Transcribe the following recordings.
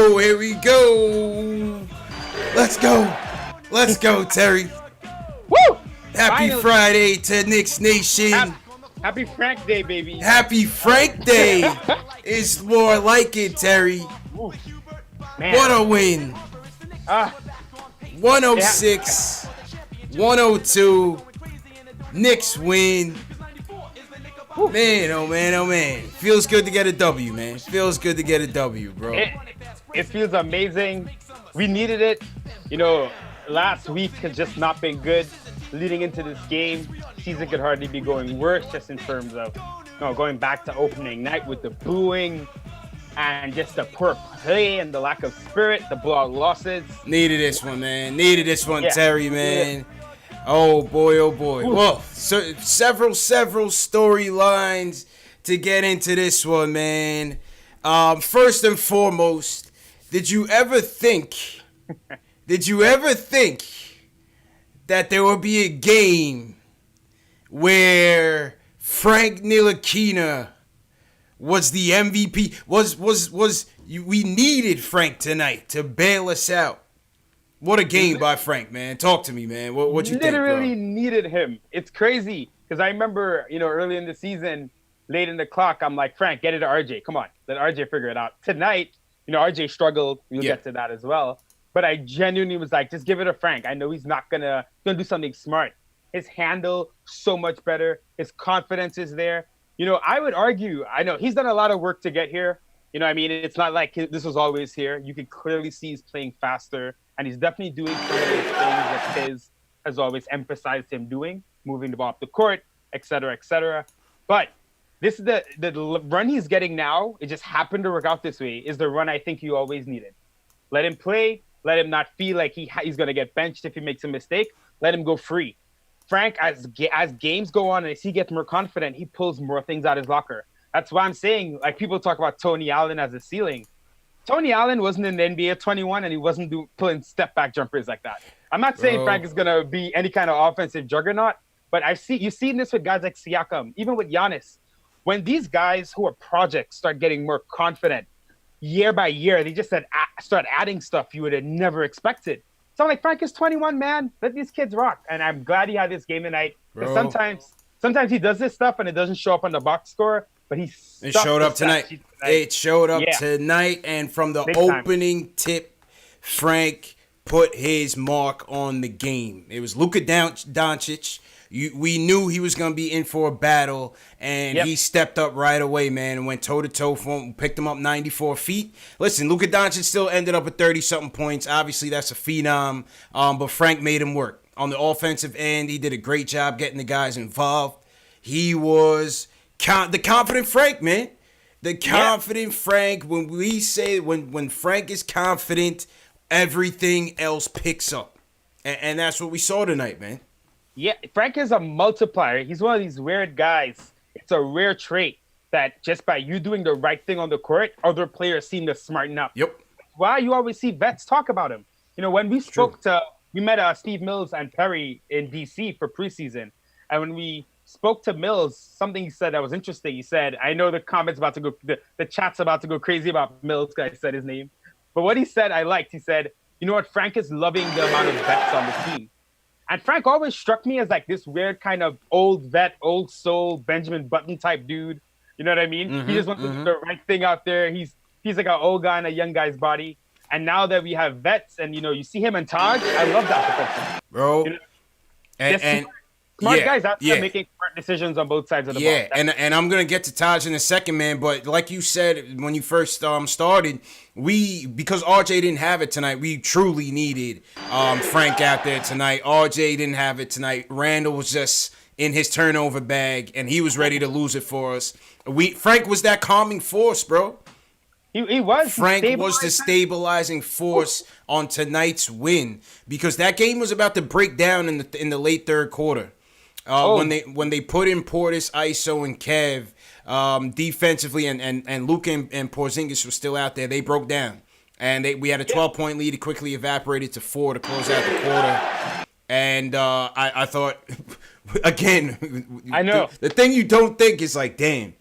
go. Here we go. Let's go. Let's go, Terry. Woo! Happy Finally. Friday to Knicks Nation. Happy Frank Day, baby. Happy Frank Day is more like it, Terry. Ooh. Man. What a win. Ah, 106, 102. Knicks win. Man, oh man, oh man. Feels good to get a W, man. Feels good to get a W, bro. it feels amazing. We needed it. You know, last week has just not been good. Leading into this game, season could hardly be going worse, just in terms of going back to opening night with the booing and just the poor play and the lack of spirit, the blowout losses. Needed this one, man. Needed this one, Yeah. Terry, man. Oh boy, oh boy. Ooh. Well, so several storylines to get into this one, man. First and foremost, did you ever think that there would be a game where Frank Ntilikina was the MVP? We needed Frank tonight to bail us out. What a game by Frank, man. Talk to me, man. What you think, Literally bro? needed him. It's crazy because I remember, early in the season, late in the clock, I'm like, Frank, get it to RJ. Come on, let RJ figure it out. Tonight, RJ struggled. We'll get to that as well. But I genuinely was like, just give it to Frank. I know he's not gonna do something smart. His handle so much better. His confidence is there. I would argue. I know he's done a lot of work to get here. It's not like this was always here. You can clearly see he's playing faster, and he's definitely doing some of those things that Tiz has always emphasized him doing, moving the ball up the court, et cetera, et cetera. But this is the run he's getting now. It just happened to work out this way. Is the run I think you always needed. Let him play. Let him not feel like he's going to get benched if he makes a mistake. Let him go free. Frank, as games go on and as he gets more confident, he pulls more things out of his locker. That's why I'm saying, like, people talk about Tony Allen as a ceiling. Tony Allen wasn't in the NBA at 21, and he wasn't pulling step-back jumpers like that. I'm not saying Frank is going to be any kind of offensive juggernaut, but you've seen this with guys like Siakam, even with Giannis. When these guys who are projects start getting more confident, year by year, they just start adding stuff you would have never expected. So I'm like, Frank is 21, man. Let these kids rock. And I'm glad he had this game tonight. Because sometimes he does this stuff and it doesn't show up on the box score, but it showed up tonight. It showed up tonight, and from the opening tip, Frank put his mark on the game. It was Luka Doncic. We knew he was going to be in for a battle, and he stepped up right away, man, and went toe-to-toe for him, picked him up 94 feet. Listen, Luka Doncic still ended up with 30-something points. Obviously, that's a phenom, but Frank made him work. On the offensive end, he did a great job getting the guys involved. He was the confident Frank, man. The confident Frank. When we say when Frank is confident, everything else picks up. And that's what we saw tonight, man. Yeah, Frank is a multiplier. He's one of these weird guys. It's a rare trait that just by you doing the right thing on the court, other players seem to smarten up. Yep. Why you always see vets talk about him. When we we met Steve Mills and Perry in DC for preseason. And when we spoke to Mills, something he said that was interesting. He said, I know the comments about to go, the chat's about to go crazy about Mills because I said his name. But what he said, I liked. He said, you know what, Frank is loving the amount of vets on the team. And Frank always struck me as like this weird kind of old vet, old soul, Benjamin Button type dude. You know what I mean? He just wants to do the right thing out there. He's like an old guy in a young guy's body. And now that we have vets and, you see him and Taj, I love that defense. Bro. Smart guys out there making smart decisions on both sides of the ball. Yeah, and I'm going to get to Taj in a second, man. But like you said when you first started, because RJ didn't have it tonight, we truly needed Frank out there tonight. RJ didn't have it tonight. Randall was just in his turnover bag, and he was ready to lose it for us. Frank was that calming force, bro. He was. Frank was the stabilizing force on tonight's win, because that game was about to break down in the late third quarter. When they put in Portis, ISO, and Kev defensively, and Luka and Porzingis were still out there, they broke down. And we had a 12-point lead. It quickly evaporated to 4 to close out the quarter. And I thought, again, I know. The thing you don't think is like, damn,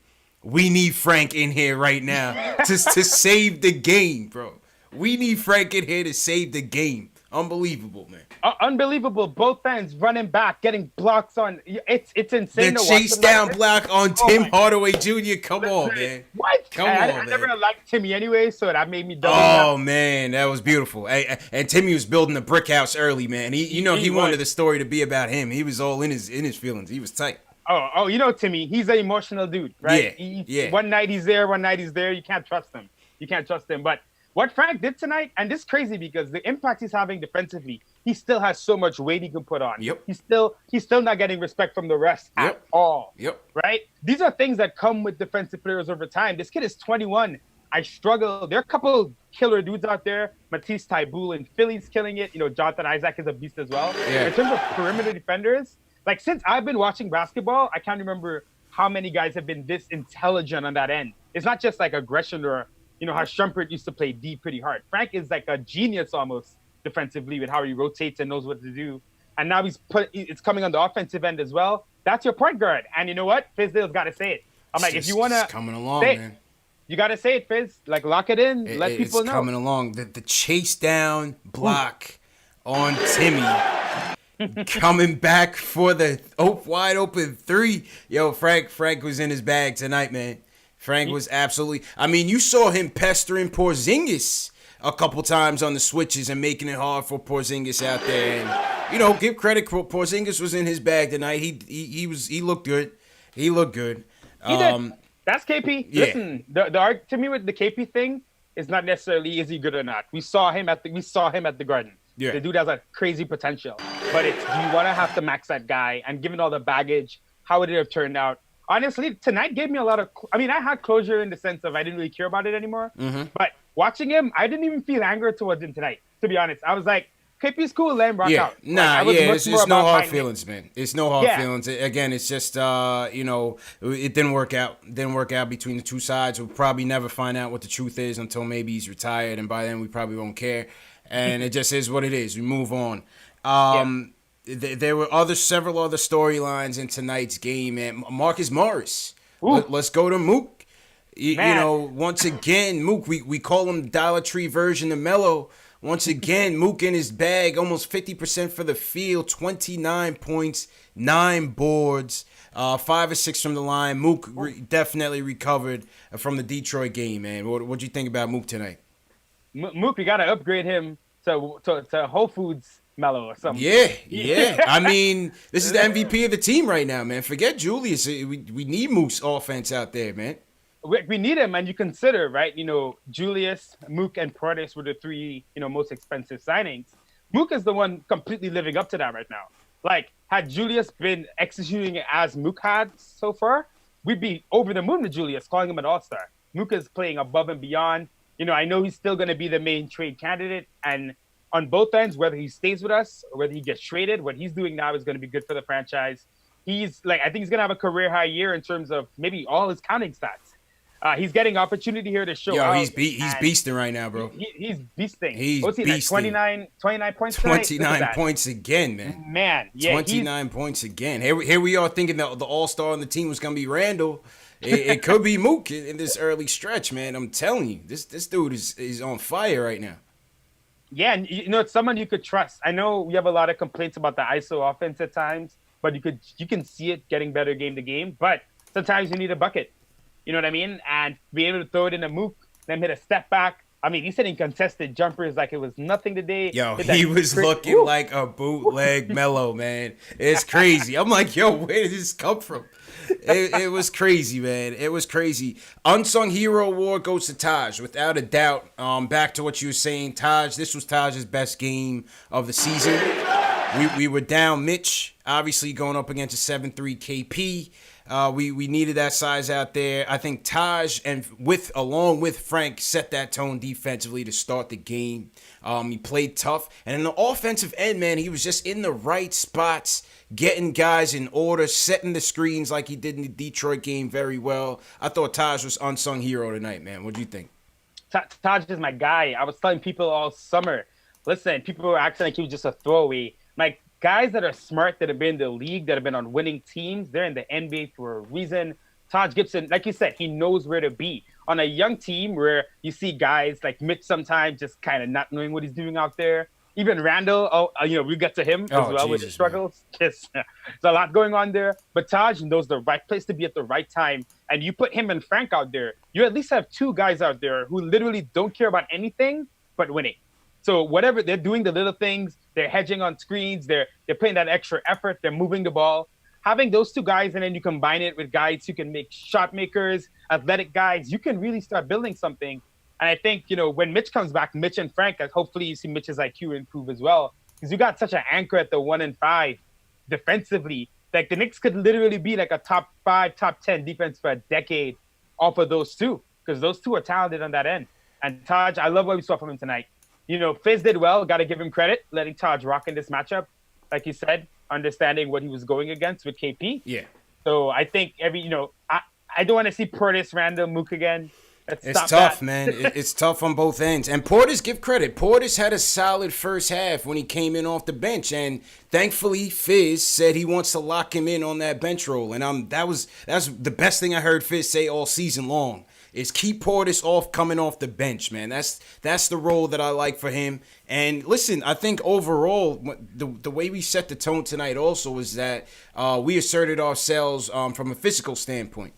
we need Frank in here right now to save the game, bro. We need Frank in here to save the game. Unbelievable, man. Unbelievable. Both ends running back, getting blocks on. It's insane The to watch chase them down like block on Tim Hardaway Jr. Come on, man. What? Come on, I never man. liked Timmy anyway, so that made me double. Oh man, that was beautiful. And Timmy was building the brick house early, man. He wanted the story to be about him. He was all in his feelings. He was tight. Oh, you know Timmy. He's an emotional dude, right? Yeah. One night he's there, one night he's there. You can't trust him. But what Frank did tonight, and this is crazy because the impact he's having defensively, he still has so much weight he can put on. Yep. He's still not getting respect from the rest at all. Yep. Right? These are things that come with defensive players over time. This kid is 21. I struggle. There are a couple killer dudes out there. Matisse Thybulle in Philly's killing it. Jonathan Isaac is a beast as well. Yeah. In terms of perimeter defenders, like since I've been watching basketball, I can't remember how many guys have been this intelligent on that end. It's not just like aggression or how Shumpert used to play D pretty hard. Frank is like a genius almost defensively with how he rotates and knows what to do. And now it's coming on the offensive end as well. That's your point guard. And you know what? Fizdale's got to say it. I'm like, if you want to coming along, man. You got to say it, Fizz. Like, lock it in. Let people know. It's coming along. The chase down block on Timmy. Coming back for the wide open three. Yo, Frank was in his bag tonight, man. Frank was absolutely. I mean, you saw him pestering Porzingis a couple times on the switches and making it hard for Porzingis out there. And give credit. Porzingis was in his bag tonight. He looked good. He looked good. He did. That's KP. Yeah. Listen, the to me with the KP thing is not necessarily is he good or not. We saw him at the Garden. Yeah. The dude has a crazy potential. But do you want to have to max that guy? And given all the baggage, how would it have turned out? Honestly, tonight gave me a lot of. I mean, I had closure in the sense of I didn't really care about it anymore. Mm-hmm. But watching him, I didn't even feel anger towards him tonight. To be honest, I was like, KP's cool, let him rock out. It's no hard feelings, man. It's no hard feelings. Again, it's just it didn't work out. Didn't work out between the two sides. We'll probably never find out what the truth is until maybe he's retired, and by then we probably won't care. And it just is what it is. We move on. There were several other storylines in tonight's game, and Marcus Morris. Let's go to Mook. Once again, Mook. We call him the Dollar Tree version of Melo. Once again, Mook in his bag, almost 50% for the field, 29 points, 9 boards, 5 or 6 from the line. Mook definitely recovered from the Detroit game, man. What'd you think about Mook tonight? Mook, we got to upgrade him to Whole Foods Melo or something. Yeah. I mean, this is the MVP of the team right now, man. Forget Julius. We need Mook's offense out there, man. We need him, and you consider, right? Julius, Mook, and Portis were the 3, most expensive signings. Mook is the one completely living up to that right now. Like, had Julius been executing as Mook had so far, we'd be over the moon with Julius, calling him an all-star. Mook is playing above and beyond. I know he's still going to be the main trade candidate, and on both ends, whether he stays with us or whether he gets traded, what he's doing now is going to be good for the franchise. I think he's going to have a career high year in terms of maybe all his counting stats. He's getting opportunity here to show out. He's beasting right now, bro. He's beasting. What's he beasting. 29 points 29 points again, man. Man, yeah. 29 points again. Here we are thinking that the all-star on the team was going to be Randall. It could be Mook in this early stretch, man. I'm telling you, this dude is on fire right now. Yeah, and it's someone you could trust. I know we have a lot of complaints about the ISO offense at times, but you can see it getting better game to game. But sometimes you need a bucket. You know what I mean? And be able to throw it in a Mook, then hit a step back. I mean, he's hitting contested jumpers like it was nothing today. Yo, he was looking like a bootleg Melo, man. It's crazy. I'm like, yo, where did this come from? It was crazy, man. It was crazy. Unsung Hero Award goes to Taj, without a doubt. Back to what you were saying, Taj. This was Taj's best game of the season. We were down Mitch, obviously going up against a 7-3 KP. We needed that size out there. I think Taj along with Frank set that tone defensively to start the game. He played tough, and in the offensive end, man, he was just in the right spots, getting guys in order, setting the screens like he did in the Detroit game very well. I thought Taj was unsung hero tonight, man. What do you think? Taj is my guy. I was telling people all summer, listen, people were acting like he was just a throwaway. Like, guys that are smart, that have been in the league, that have been on winning teams, they're in the NBA for a reason. Taj Gibson, like you said, he knows where to be. On a young team where you see guys like Mitch sometimes just kind of not knowing what he's doing out there. Even Randall, we get to him as well with his struggles. Just, there's a lot going on there. But Taj knows the right place to be at the right time. And you put him and Frank out there, you at least have two guys out there who literally don't care about anything but winning. So whatever they're doing, the little things, they're hedging on screens, they're putting that extra effort, they're moving the ball. Having those two guys and then you combine it with guys who can make shot makers, athletic guys, you can really start building something. And I think, when Mitch comes back, Mitch and Frank, hopefully you see Mitch's IQ improve as well. Because you got such an anchor at the 1 and 5 defensively. Like the Knicks could literally be like a top 5, top 10 defense for a decade off of those two. Because those two are talented on that end. And Taj, I love what we saw from him tonight. Fizz did well. Got to give him credit, letting Taj rock in this matchup. Like you said, understanding what he was going against with KP. Yeah. So I think I don't want to see Portis, Randall, Mook again. It's tough, man. It's tough on both ends. And Portis, give credit. Portis had a solid first half when he came in off the bench. And thankfully, Fizz said he wants to lock him in on that bench role. And that's the best thing I heard Fizz say all season long. Is keep Portis coming off the bench, man. That's the role that I like for him. And listen, I think overall, the way we set the tone tonight also is that we asserted ourselves from a physical standpoint.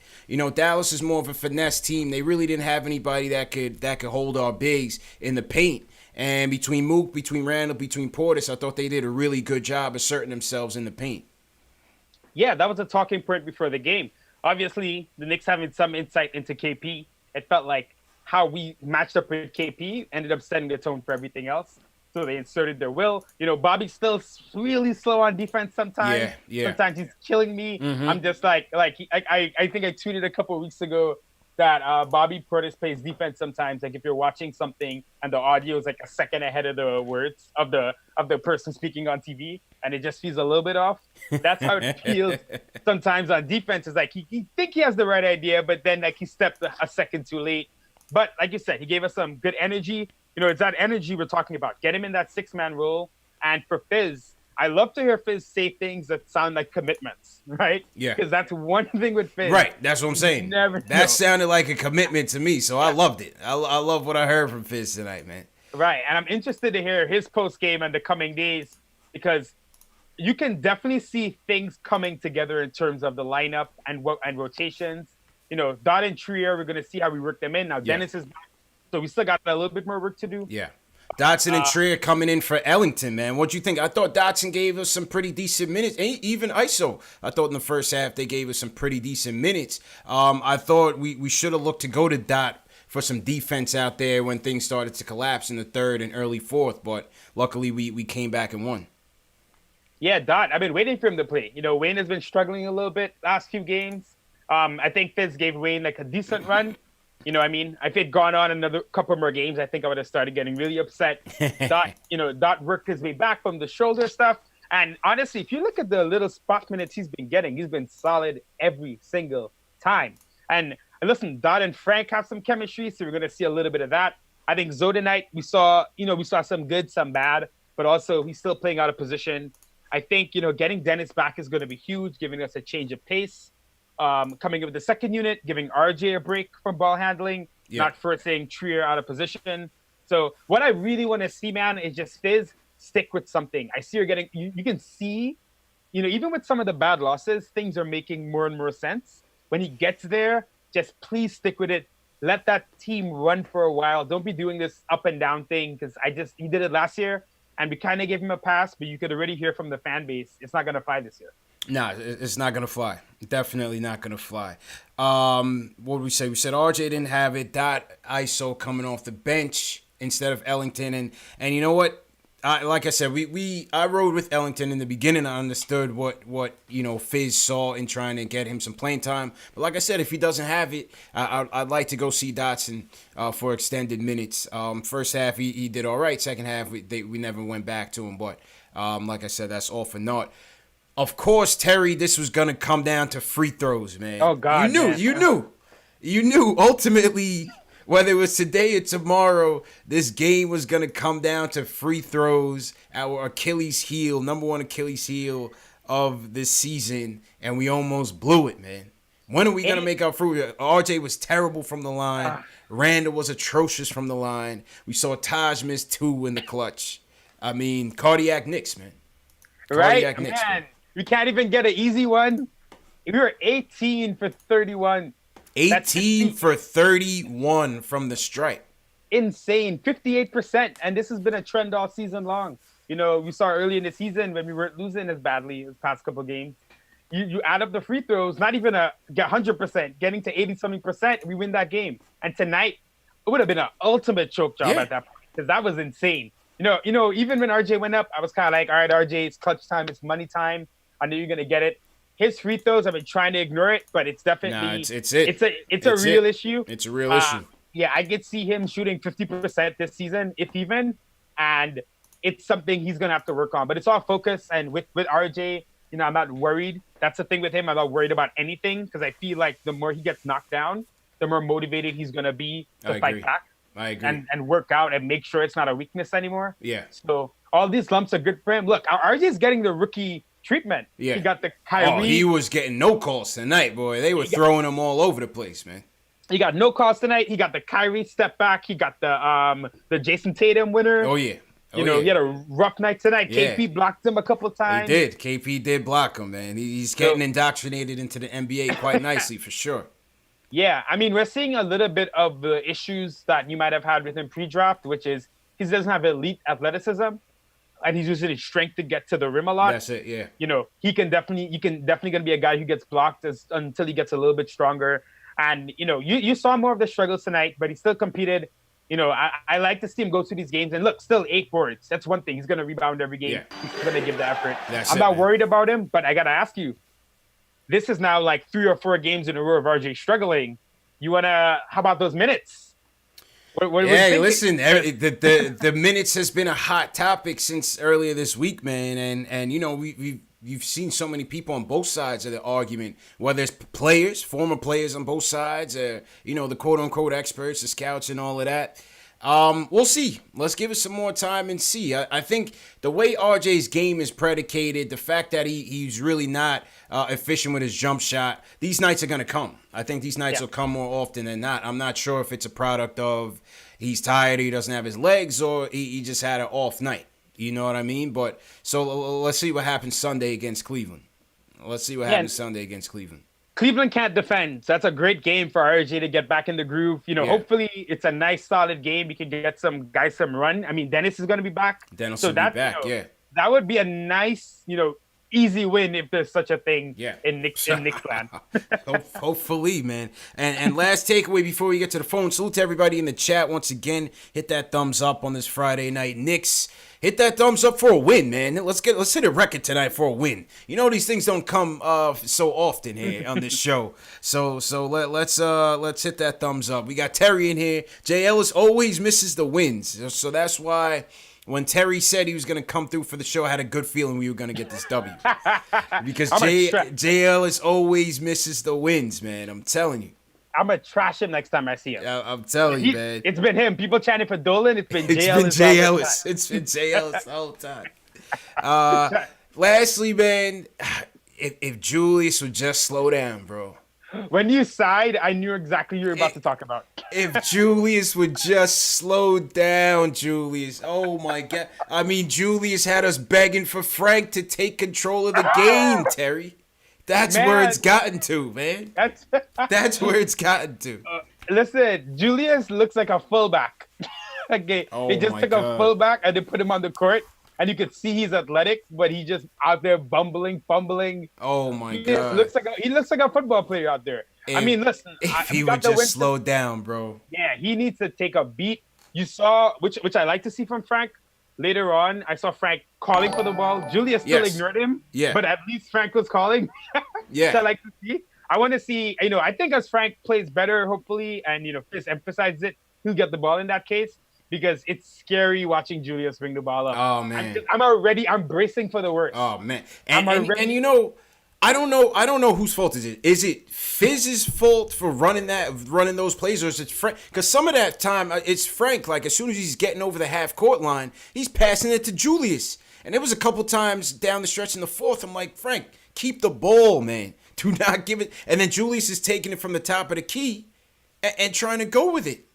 Dallas is more of a finesse team. They really didn't have anybody that could hold our bigs in the paint. And between Mook, between Randall, between Portis, I thought they did a really good job asserting themselves in the paint. Yeah, that was a talking point before the game. Obviously, the Knicks having some insight into KP, it felt like how we matched up with KP ended up setting the tone for everything else. So they inserted their will. Bobby's still really slow on defense sometimes. Yeah. Sometimes he's killing me. Mm-hmm. I'm just I think I tweeted a couple of weeks ago that Bobby Portis plays defense sometimes. Like if you're watching something and the audio is like a second ahead of the words of the person speaking on TV, and it just feels a little bit off. That's how it feels sometimes on defense. It's like he think he has the right idea, but then like he stepped a second too late. But like you said, he gave us some good energy. It's that energy we're talking about. Get him in that 6-man role. And for Fizz, I love to hear Fizz say things that sound like commitments, right? Yeah. Because that's one thing with Fizz. Right, that's what I'm saying. That sounded like a commitment to me, so I loved it. I love what I heard from Fizz tonight, man. Right, and I'm interested to hear his post-game in the coming days because you can definitely see things coming together in terms of the lineup and rotations. Dot and Trier, we're going to see how we work them in. Now, Dennis is back, so we still got a little bit more work to do. Yeah. Dotson and Trier coming in for Ellington, man. What'd you think? I thought Dotson gave us some pretty decent minutes. Even ISO, I thought in the first half they gave us some pretty decent minutes. I thought we should have looked to go to Dot for some defense out there when things started to collapse in the third and early fourth, but luckily we came back and won. Yeah, Dot, I've been waiting for him to play. Wayne has been struggling a little bit last few games. I think Fizz gave Wayne like a decent run. If it had gone on another couple more games, I think I would have started getting really upset. Dot worked his way back from the shoulder stuff. And honestly, if you look at the little spot minutes he's been getting, he's been solid every single time. And listen, Dot and Frank have some chemistry, so we're going to see a little bit of that. I think Zoe tonight, we saw some good, some bad, but also he's still playing out of position. I think, getting Dennis back is going to be huge, giving us a change of pace. Coming in with the second unit, giving RJ a break from ball handling, not forcing Trier out of position. So what I really want to see, man, is just Fizz stick with something. I see you're getting, you can see, even with some of the bad losses, things are making more and more sense. When he gets there, just please stick with it. Let that team run for a while. Don't be doing this up and down thing because he did it last year and we kind of gave him a pass, but you could already hear from the fan base, it's not going to fly this year. Nah, it's not going to fly. Definitely not going to fly. What did we say? We said RJ didn't have it. Dot ISO coming off the bench instead of Ellington. And you know what? Like I said, I rode with Ellington in the beginning. I understood what Fizz saw in trying to get him some playing time. But like I said, if he doesn't have it, I'd like to go see Dotson for extended minutes. First half, he did all right. Second half, we never went back to him. But like I said, that's all for naught. Of course, Terry, this was going to come down to free throws, man. Oh, God, You knew. Ultimately, whether it was today or tomorrow, this game was going to come down to free throws, our Achilles heel, number one Achilles heel of this season, and we almost blew it, man. When are we going to make up for it? RJ was terrible from the line. Randall was atrocious from the line. We saw Taj miss 2 in the clutch. I mean, cardiac Knicks, man. Cardiac Knicks, man. We can't even get an easy one. We were 18 for 31. 18 for 31 from the stripe. Insane. 58%. And this has been a trend all season long. You know, we saw early in the season when we weren't losing as badly the past couple games. You add up the free throws, not even a 100%, getting to 80-something%, we win that game. And tonight, it would have been an ultimate choke job at that point, because that was insane. You know, even when RJ went up, I was kind of like, all right, RJ, it's clutch time, it's money time. I know you're gonna get it. His free throws, I've been trying to ignore it, but it's definitely it's a real issue. It's a real issue. Yeah, I could see him shooting 50% this season, if even, and it's something he's gonna have to work on. But it's all focus, and with RJ, you know, I'm not worried. That's the thing with him. I'm not worried about anything, because I feel like the more he gets knocked down, the more motivated he's gonna be to fight back. I agree. And work out and make sure it's not a weakness anymore. Yeah. So all these lumps are good for him. Look, RJ's getting the rookie treatment. Yeah. He got the Kyrie. Oh, he was getting no calls tonight, boy. They were throwing him all over the place, man. He got no calls tonight. He got the Kyrie step back. He got the Jason Tatum winner. Oh, yeah. He had a rough night tonight. Yeah. KP blocked him a couple times. He did. KP did block him, man. He's getting indoctrinated into the NBA quite nicely, for sure. Yeah, I mean, we're seeing a little bit of the issues that you might have had with him pre-draft, which is he doesn't have elite athleticism, and he's using his strength to get to the rim a lot. That's it, yeah. You know, you can definitely gonna be a guy who gets blocked until he gets a little bit stronger. And you know, you saw more of the struggles tonight, but he still competed. You know, I like to see him go through these games, and look, still 8 boards. That's one thing. He's gonna rebound every game. Yeah. He's gonna give the effort. I'm not worried about him, but I gotta ask you. This is now like 3 or 4 games in a row of RJ struggling. How about those minutes? Listen, the minutes has been a hot topic since earlier this week, man. And you know, you've seen so many people on both sides of the argument, whether it's players, former players on both sides, you know, the quote-unquote experts, the scouts and all of that. We'll see. Let's give it some more time and see. I think the way RJ's game is predicated, the fact that he's really not efficient with his jump shot, these nights are going to come. I think these nights will come more often than not. I'm not sure if it's a product of he's tired, he doesn't have his legs, or he just had an off night. You know what I mean? But so let's see what happens Sunday against Cleveland. Cleveland can't defend. So that's a great game for RJ to get back in the groove. You know, hopefully it's a nice, solid game. You can get some guys some run. I mean, Dennis is going to be back. Dennis will be back, That would be a nice, you know, easy win if there's such a thing in Knicks land. Hopefully, man. And last takeaway before we get to the phone, salute to everybody in the chat once again. Hit that thumbs up on this Friday night. Knicks, hit that thumbs up for a win, man. Let's hit a record tonight for a win. You know these things don't come so often here on this show. So let's hit that thumbs up. We got Terry in here. Jay Ellis always misses the wins, so that's why. When Terry said he was going to come through for the show, I had a good feeling we were going to get this W. Because Jay Ellis always misses the wins, man. I'm telling you. I'm going to trash him next time I see him. I'm telling you, man. It's been him. People chanting for Dolan. It's been Jay Ellis. It's been Jay Ellis the whole time. Lastly, man, if Julius would just slow down, bro. When you sighed, I knew exactly what you were about to talk about. If Julius would just slow down, Julius. Oh, my God. I mean, Julius had us begging for Frank to take control of the game, Terry. That's where it's gotten to, man. That's where it's gotten to. Listen, Julius looks like a fullback. They just took a fullback and they put him on the court. And you could see he's athletic, but he just out there bumbling, fumbling. Oh my God! He looks like a football player out there. I mean, listen. If he would just slow down, bro. Yeah, he needs to take a beat. You saw, which I like to see from Frank. Later on, I saw Frank calling for the ball. Julius still ignored him. Yeah. But at least Frank was calling. Yeah. Which I like to see. I want to see. You know, I think as Frank plays better, hopefully, and just emphasizes it, he'll get the ball in that case. Because it's scary watching Julius bring the ball up. Oh man, I'm bracing for the worst. Oh man, and you know, I don't know whose fault is it. Is it Fizz's fault for running those plays, or is it Frank? Because some of that time it's Frank. Like as soon as he's getting over the half court line, he's passing it to Julius. And there was a couple times down the stretch in the fourth. I'm like, Frank, keep the ball, man. Do not give it. And then Julius is taking it from the top of the key and trying to go with it.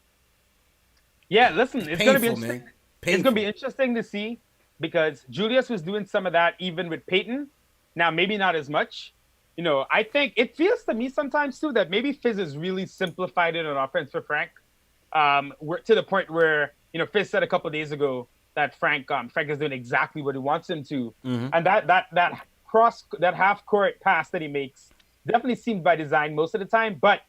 Yeah, listen, it's going to be interesting. Man. It's going to be interesting to see because Julius was doing some of that even with Peyton. Now, maybe not as much. I think it feels to me sometimes too that maybe Fizz has really simplified it on offense for Frank. To the point where, Fizz said a couple of days ago that Frank is doing exactly what he wants him to. Mm-hmm. And that half court pass that he makes definitely seemed by design most of the time. But,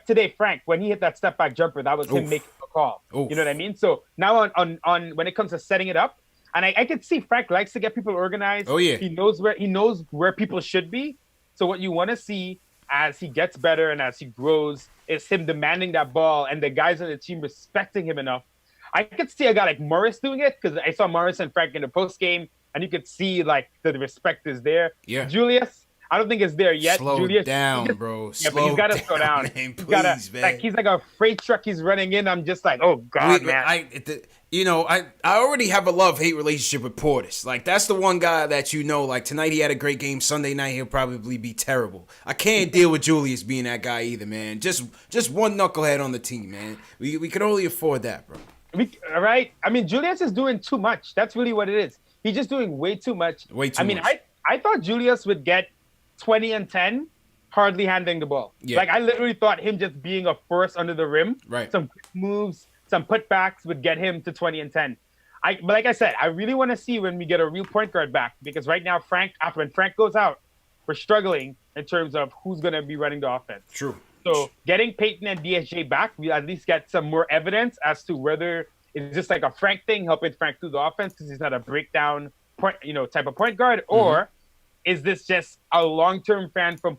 today, Frank, when he hit that step back jumper, that was him making a call. Oof. You know what I mean? So now on when it comes to setting it up, and I could see Frank likes to get people organized. Oh, yeah. He knows where people should be. So what you want to see as he gets better and as he grows is him demanding that ball and the guys on the team respecting him enough. I could see a guy like Morris doing it because I saw Morris and Frank in the post game, and you could see like the respect is there. Yeah. Julius, I don't think it's there yet. Slow down, bro. Yeah, but he's got to slow down. Man, please, man. Like, he's like a freight truck he's running in. I'm just like, oh God, man. I already have a love-hate relationship with Portis. Like, that's the one guy that like tonight he had a great game. Sunday night he'll probably be terrible. I can't deal with Julius being that guy either, man. Just one knucklehead on the team, man. We can only afford that, bro. Right? I mean, Julius is doing too much. That's really what it is. He's just doing way too much. Way too much. I thought Julius would get 20 and 10, hardly handling the ball. Yeah. Like, I literally thought him just being a force under the rim. Right. Some quick moves, some putbacks would get him to 20 and 10. But like I said, I really want to see when we get a real point guard back because right now, when Frank goes out, we're struggling in terms of who's going to be running the offense. True. So getting Peyton and DSJ back, we at least get some more evidence as to whether it's just like a Frank thing, helping Frank through the offense because he's not a breakdown type of point guard, or is this just a long-term plan from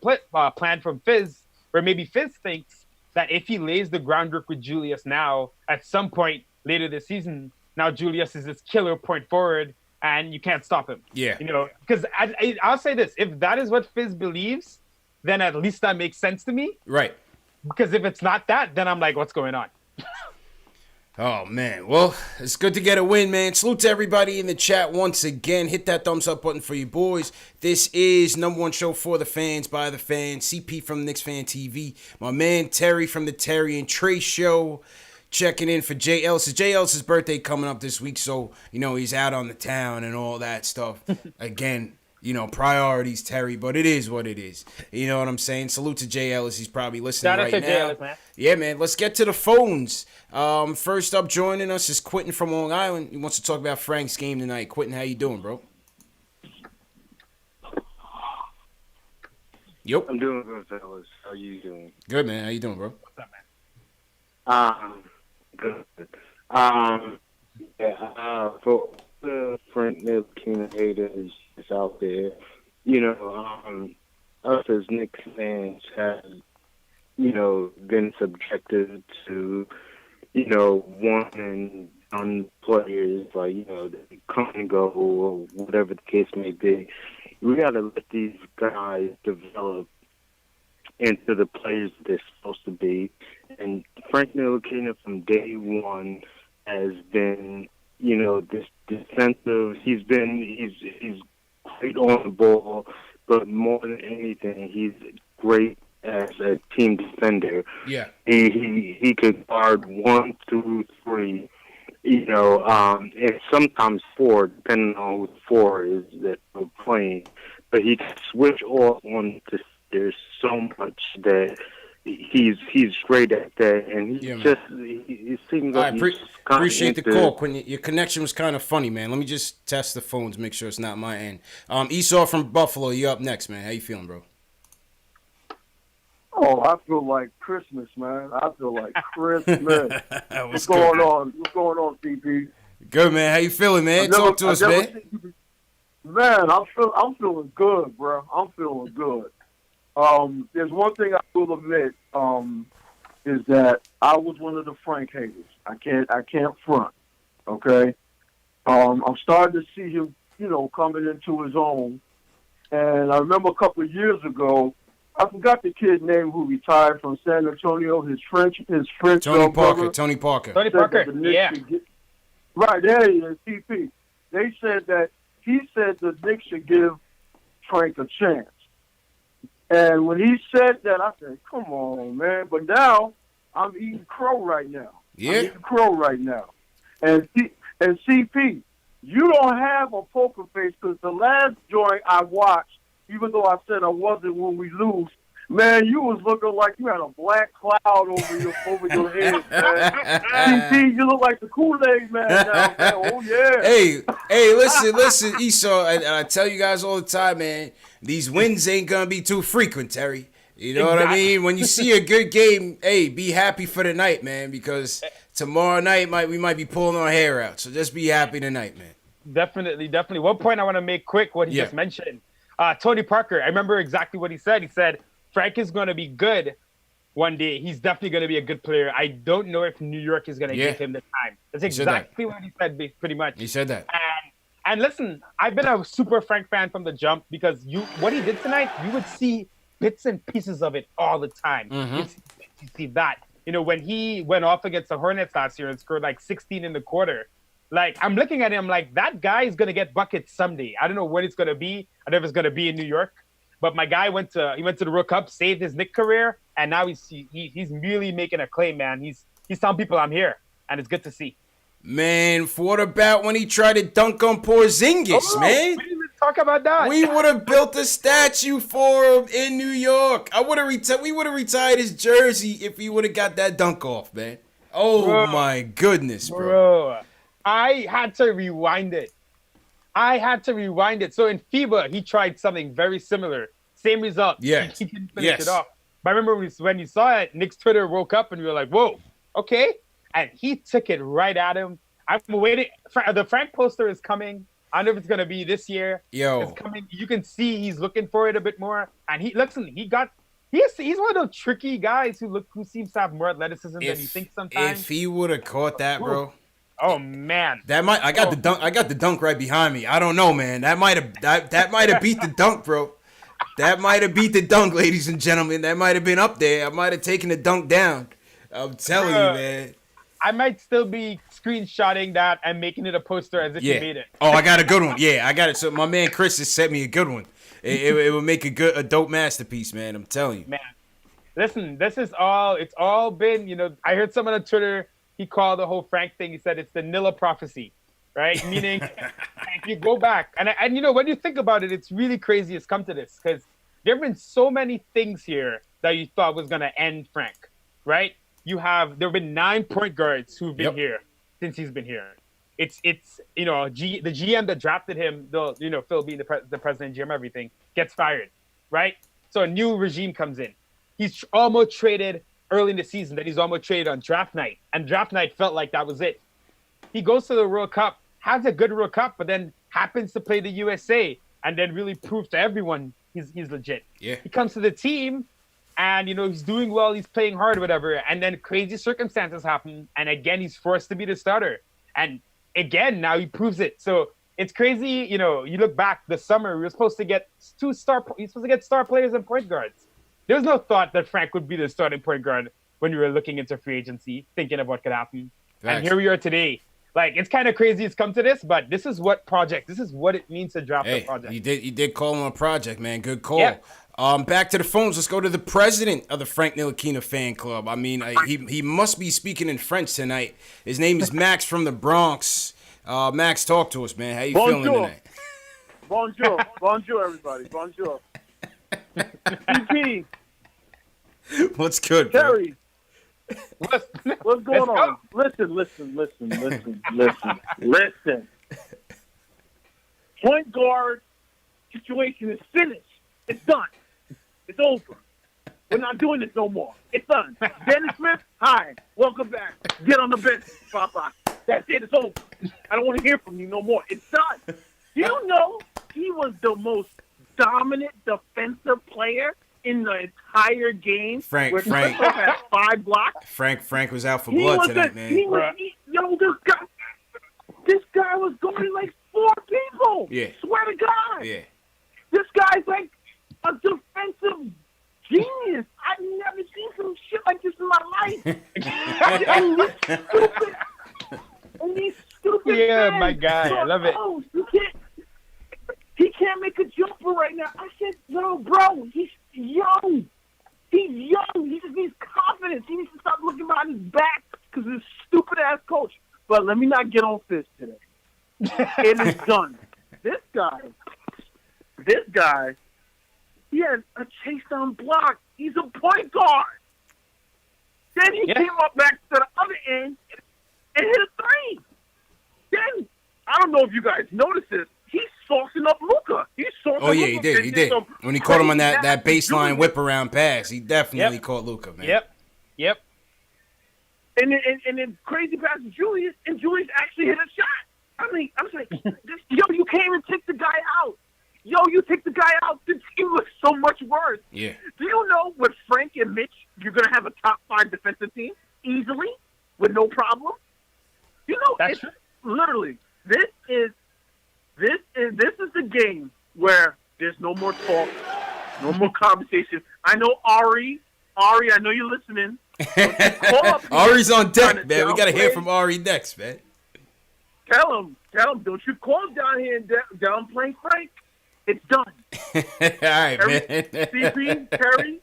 Fizz, where maybe Fizz thinks that if he lays the groundwork with Julius now, at some point later this season, now Julius is this killer point forward, and you can't stop him. Yeah. Because I'll say this: if that is what Fizz believes, then at least that makes sense to me. Right. Because if it's not that, then I'm like, what's going on? Oh, man. Well, it's good to get a win, man. Salute to everybody in the chat once again. Hit that thumbs up button for you boys. This is number one show for the fans, by the fans. CP from KnicksFanTV. My man Terry from the Terry and Trey Show. Checking in for Jay Ellis. Jay Ellis' birthday coming up this week, so, he's out on the town and all that stuff. Again, priorities, Terry, but it is what it is. You know what I'm saying? Salute to Jay Ellis. He's probably listening right now. Jay Ellis, man. Yeah, man. Let's get to the phones. First up joining us is Quentin from Long Island. He wants to talk about Frank's game tonight. Quentin, how you doing, bro? Yep. I'm doing good, fellas. How you doing? Good, man. How you doing, bro? What's up, man? Good. For the Frank Ntilikina haters out there, us as Knicks fans have, been subjected to, one and done players, like, they come and go or whatever the case may be. We got to let these guys develop into the players they're supposed to be. And Frank Ntilikina from day one has been, this defensive. He's great on the ball, but more than anything, he's great as a team defender. Yeah. He could guard 1, 2, 3, and sometimes 4, depending on who the 4 is that we're playing. But he can switch off on the. There's so much that he's great at that, and he seems like appreciate the call, Quentin. Your connection was kind of funny, man. Let me just test the phone to make sure it's not my end. Esau from Buffalo, you up next, man. How you feeling, bro? Oh, I feel like Christmas, man. I feel like Christmas. What's going on? What's going on, CP? Good, man. How you feeling, man? Talk to us, man. Man, I'm feeling good, bro. I'm feeling good. There's one thing I will admit, is that I was one of the Frank haters. I can't front. Okay? I'm starting to see him, coming into his own. And I remember a couple of years ago, I forgot the kid's name who retired from San Antonio. His French Tony Parker. Yeah. Right there he is, TP. He said the Knicks should give Frank a chance. And when he said that, I said, come on, man. But now I'm eating crow right now. Yeah. I'm eating crow right now. And CP, you don't have a poker face because the last joint I watched, even though I said I wasn't when we lose, man, you was looking like you had a black cloud over your head, man. CP, you look like the Kool-Aid man now, man. Oh, yeah. Hey, listen, Esau, and I tell you guys all the time, man, these wins ain't going to be too frequent, Terry. You know what I mean? When you see a good game, hey, be happy for the night, man, because tomorrow night we might be pulling our hair out. So just be happy tonight, man. Definitely. One point I want to make quick, what he just mentioned. Tony Parker, I remember exactly what he said. He said, Frank is going to be good one day. He's definitely going to be a good player. I don't know if New York is going to give him the time. That's exactly what he said, pretty much. He said that. And listen, I've been a super Frank fan from the jump because what he did tonight, you would see bits and pieces of it all the time. You see that. You know, when he went off against the Hornets last year and scored like 16 in the quarter, like, I'm looking at him like, that guy is going to get buckets someday. I don't know when it's going to be. I don't know if it's going to be in New York. But my guy went to the World Cup, saved his Knicks career, and now he's really making a claim, man. He's telling people I'm here, and it's good to see. Man, what about when he tried to dunk on Porzingis, man? We didn't even talk about that. We would have built a statue for him in New York. We would have retired his jersey if he would have got that dunk off, man. Oh, my goodness, bro. I had to rewind it. So in FIBA, he tried something very similar. Same result. Yes. He didn't finish it off. But I remember when you saw it, Knicks Twitter woke up and we were like, whoa, okay. And he took it right at him. I'm waiting. The Frank poster is coming. I don't know if it's going to be this year. It's coming. You can see he's looking for it a bit more. And he's one of those tricky guys who seems to have more athleticism than you think sometimes. If he would have caught that, bro. Oh man, I got the dunk right behind me. I don't know, man. That might have beat the dunk, bro. That might have beat the dunk, ladies and gentlemen. That might have been up there. I might have taken the dunk down. I'm telling you, man. I might still be screenshotting that and making it a poster as if you made it. Oh, I got a good one. Yeah, I got it. So my man Chris has sent me a good one. It would make a dope masterpiece, man. I'm telling you. Man, listen, it's all been, I heard someone on Twitter. He called the whole Frank thing. He said it's the Nilla prophecy, right? Meaning, if you go back and when you think about it, it's really crazy. It's come to this because there have been so many things here that you thought was going to end Frank, right? There have been 9 point guards who've been here since he's been here. It's the GM that drafted him, Phil being the president, GM, everything gets fired, right? So a new regime comes in. He's almost traded early in the season that he's almost traded on draft night. And draft night felt like that was it. He goes to the World Cup, has a good World Cup, but then happens to play the USA and then really proves to everyone he's legit. Yeah. He comes to the team and, he's doing well, he's playing hard, whatever. And then crazy circumstances happen. And again, he's forced to be the starter. And again, now he proves it. So it's crazy. You look back the summer, we were supposed to get star players and point guards. There was no thought that Frank would be the starting point guard when we were looking into free agency, thinking of what could happen. Thanks. And here we are today. Like, it's kind of crazy it's come to this, but this is what it means to draft a project. You did call him a project, man. Good call. Yeah. Back to the phones. Let's go to the president of the Frank Ntilikina fan club. I mean, he must be speaking in French tonight. His name is Max from the Bronx. Max, talk to us, man. How you feeling tonight? Bonjour. Bonjour, everybody. Bonjour. CP. What's good, Terry? What's going on? Listen. Point guard situation is finished. It's done. It's over. We're not doing this no more. It's done. Dennis Smith, hi. Welcome back. Get on the bench, Papa. That's it. It's over. I don't want to hear from you no more. It's done. Do you know he was the most dominant defensive player in the entire game? Frank had 5 blocks. Frank was out for blood tonight, man. This guy was going like 4 people. Yeah. Swear to God. Yeah. This guy's like a defensive genius. I've never seen some shit like this in my life. and these stupid yeah, fans. My guy. I love it. He can't make a jumper right now. I said, no, bro, young. He's young. He just needs confidence. He needs to stop looking behind his back because of this stupid-ass coach. But let me not get on Fist today. It is done. This guy, he had a chase down block. He's a point guard. Then he came up back to the other end and hit a three. Then, I don't know if you guys noticed this, he's saucing up Luka. Oh, yeah, he did. He did. When he caught him on that baseline whip-around pass, he definitely caught Luka, man. Yep. And then crazy pass to Julius, and Julius actually hit a shot. I mean, I was like, you can't even take the guy out. You take the guy out, the team looks so much worse. Yeah. Do you know with Frank and Mitch, you're going to have a top 5 defensive team easily with no problem? You know, it's literally, this is the game where there's no more talk, no more conversation. I know Ari, I know you're listening. Ari's on deck, man. We got to hear from Ari next, man. Tell him, don't you call him down here and downplay Frank. It's done. All right, Terry, man. CP, Terry,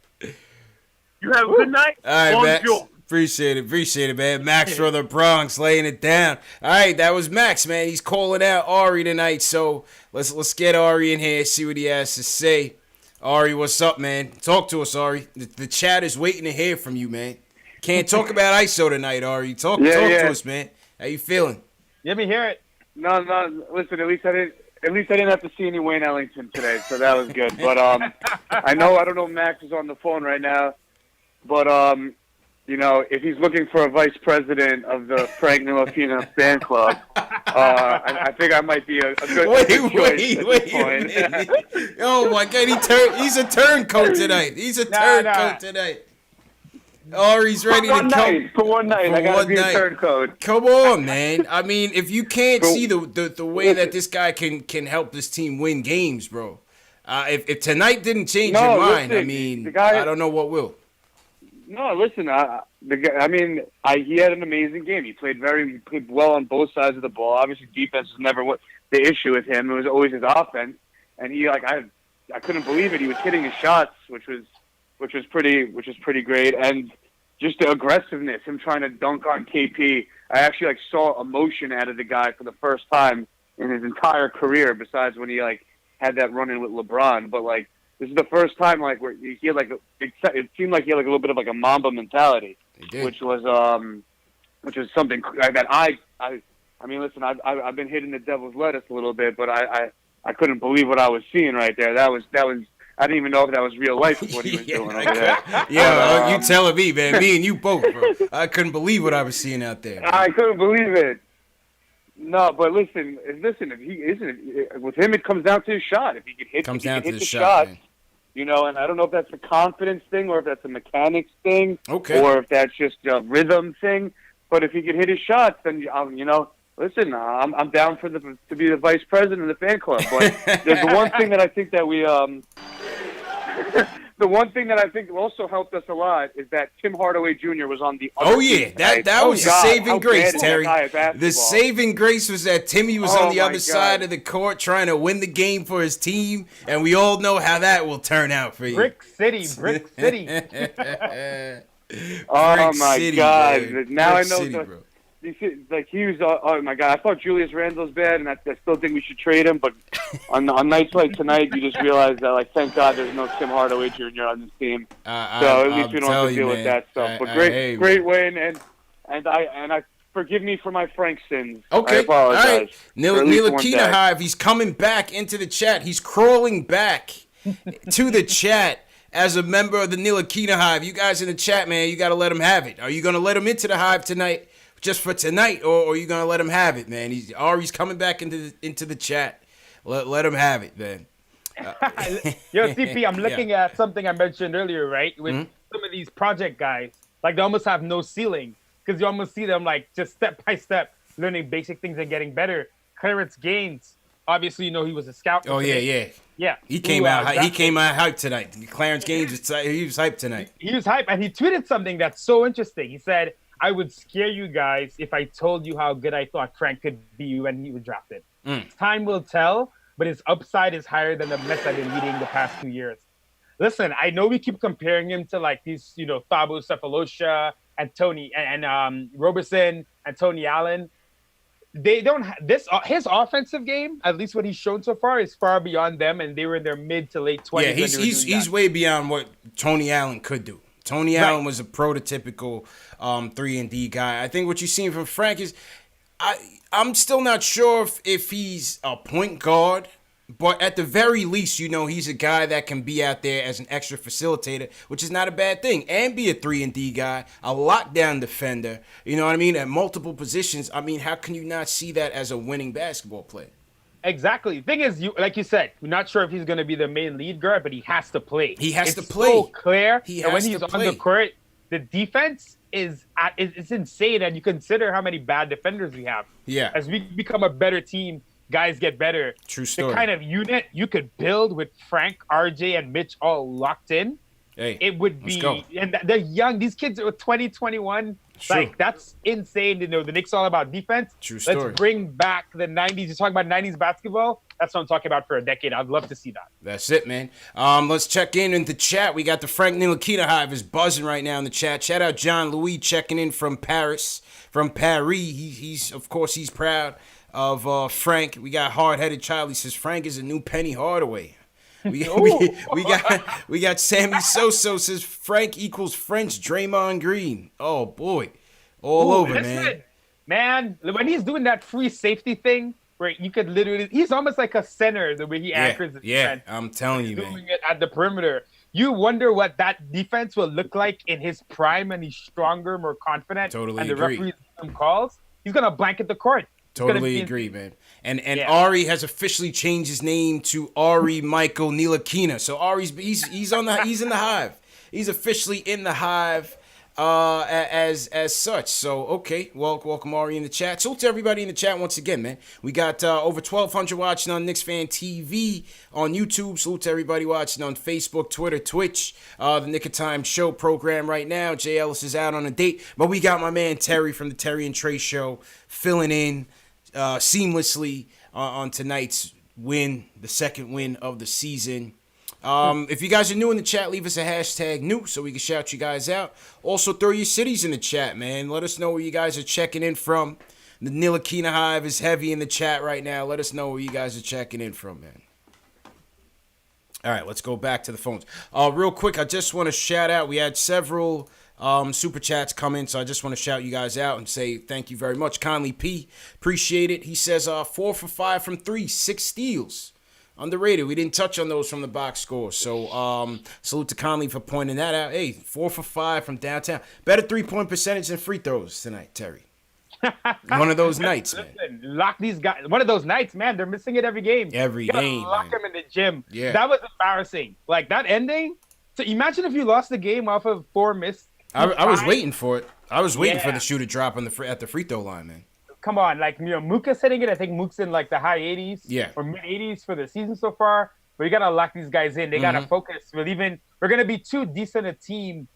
you have a good night. All right, Max. Appreciate it, man. Max from the Bronx laying it down. All right, that was Max, man. He's calling out Ari tonight, so let's get Ari in here, see what he has to say. Ari, what's up, man? Talk to us, Ari. The chat is waiting to hear from you, man. Can't talk about ISO tonight, Ari. Talk to us, man. How you feeling? Let me hear it. No. Listen, at least I didn't have to see any Wayne Ellington today, so that was good. But I don't know if Max is on the phone right now, but if he's looking for a vice president of the Frank Ntilikina fan club, I think I might be a good choice at this point. Oh my God, he's a turncoat tonight. He's a turncoat tonight. Ari's ready to come for one night. I gotta be a turncoat. Come on, man. I mean, if you can't see the way that this guy can help this team win games, bro. If tonight didn't change your mind, I mean, I don't know what will. No, listen. He had an amazing game. He played well on both sides of the ball. Obviously, defense was never the issue with him. It was always his offense, and I couldn't believe it. He was hitting his shots, which was pretty great, and just the aggressiveness, him trying to dunk on KP. I actually saw emotion out of the guy for the first time in his entire career, besides when he had that run in with LeBron. But this is the first time where he had it seemed like he had a little bit of a Mamba mentality, which was something that I mean, listen, I've been hitting the devil's lettuce a little bit, but I couldn't believe what I was seeing right there. That was. I didn't even know if that was real life what he was doing over there. Yeah, you telling me, man. Me and you both, bro. I couldn't believe what I was seeing out there. Man. I couldn't believe it. No, but listen. With him, it comes down to his shot. If he could hit, the shot, and I don't know if that's a confidence thing or if that's a mechanics thing, or if that's just a rhythm thing. But if he could hit his shots, then listen, I'm down to be the vice president of the fan club. But there's the one thing that I think that we the one thing that I think also helped us a lot is that Tim Hardaway Jr. was on the other team. That was the saving grace, Terry. The saving grace was that Timmy was on the other side of the court trying to win the game for his team, and we all know how that will turn out for you. Brick City. Oh my God! Man. Now Brick I know. City, bro. He was, oh my God! I thought Julius Randle's bad, and I still think we should trade him. But on nights like tonight, you just realize that, thank God, there's no Tim Hardaway Jr. on this team. So at least we don't have to deal with that stuff. But great win, and I forgive me for my Frank sins. Okay, I apologize. All right. Ntilikina Hive, he's coming back into the chat. He's crawling back to the chat. As a member of the Ntilikina Hive, you guys in the chat, man, you got to let him have it. Are you going to let him into the Hive tonight? Just for tonight, or are you gonna let him have it, man? Ari's coming back into the chat. Let him have it, man. Yo, CP, I'm looking at something I mentioned earlier, right? With some of these project guys, they almost have no ceiling because you almost see them just step by step learning basic things and getting better. Clarence Gaines, obviously, he was a scout. Oh yeah. He came out hyped tonight. Clarence Gaines he was hyped tonight. He was hyped, and he tweeted something that's so interesting. He said, I would scare you guys if I told you how good I thought Frank could be when he was drafted. Time will tell, but his upside is higher than the mess I've been reading the past 2 years. listen, I know we keep comparing him to like these, Thabo Cephalosha and Tony and Roberson and Tony Allen. They don't this his offensive game, at least what he's shown so far, is far beyond them, and they were in their mid to late 20s. Yeah, he's way beyond what Tony Allen could do. Tony Allen was a prototypical 3-and-D guy. I think what you've seen from Frank is I'm still not sure if he's a point guard, but at the very least, he's a guy that can be out there as an extra facilitator, which is not a bad thing, and be a 3-and-D guy, a lockdown defender, you know what I mean, at multiple positions. I mean, how can you not see that as a winning basketball player? Exactly. The thing is, like you said, we're not sure if he's going to be the main lead guard, but he has to play. It's to play. It's so clear that when he's on the court, the defense it's insane, and you consider how many bad defenders we have. Yeah. As we become a better team, guys get better. True story. The kind of unit you could build with Frank, RJ, and Mitch all locked in. Hey, it would be, and they're young. These kids are 20, 21. Like, that's insane. The Knicks all about defense. True story. Let's bring back the 90s. You're talking about 90s basketball? That's what I'm talking about for a decade. I'd love to see that. That's it, man. Let's check in the chat. We got the Frank Ntilikina Hive is buzzing right now in the chat. Shout out John Louis checking in from Paris. He's proud of Frank. We got Hard-Headed Child. He says Frank is a new Penny Hardaway. We got Sammy Soso says Frank equals French Draymond Green. Oh boy, over, man. When he's doing that free safety thing, where you could he's almost like a center the way he anchors his defense. I'm telling you, doing it at the perimeter. You wonder what that defense will look like in his prime, and he's stronger, more confident. Totally and agree. The referees give him calls. He's gonna blanket the court. Totally agree, man. And Ari has officially changed his name to Ari Michael Ntilikina. So Ari's he's in the Hive. He's officially in the Hive as such. So okay, welcome Ari in the chat. So to everybody in the chat once again, man. We got over 1,200 watching on KnicksFanTV on YouTube. Salute to everybody watching on Facebook, Twitter, Twitch. The Nick of Time show program right now. Jay Ellis is out on a date, but we got my man Terry from the Terry and Trey show filling in seamlessly on tonight's win, the second win of the season. If you guys are new in the chat, leave us a hashtag new so we can shout you guys out. Also, throw your cities in the chat, man. Let us know where you guys are checking in from. The Ntilikina Hive is heavy in the chat right now. Let us know where you guys are checking in from, man. All right, let's go back to the phones. Real quick, I just want to shout out. We had several super chats come in, so I just want to shout you guys out and say thank you very much. Conley P, appreciate it. He says 4 for 5 from 3, 6 steals. Underrated. We didn't touch on those from the box score. So salute to Conley for pointing that out. Hey, 4 for 5 from downtown. Better 3-point percentage than free throws tonight, Terry. One of those nights, man. Listen, lock these guys. One of those nights, man. They're missing it every game. Every game. Lock them in the gym. Yeah. That was embarrassing. Like that ending. So imagine if you lost the game off of 4 missed. I was waiting for it. I was waiting for the shoe to drop at the free throw line, man. Come on, like Mooka's hitting it. I think Mook's in like the high 80s, or mid 80s for the season so far. But you gotta lock these guys in. They gotta focus. We're gonna be too decent a team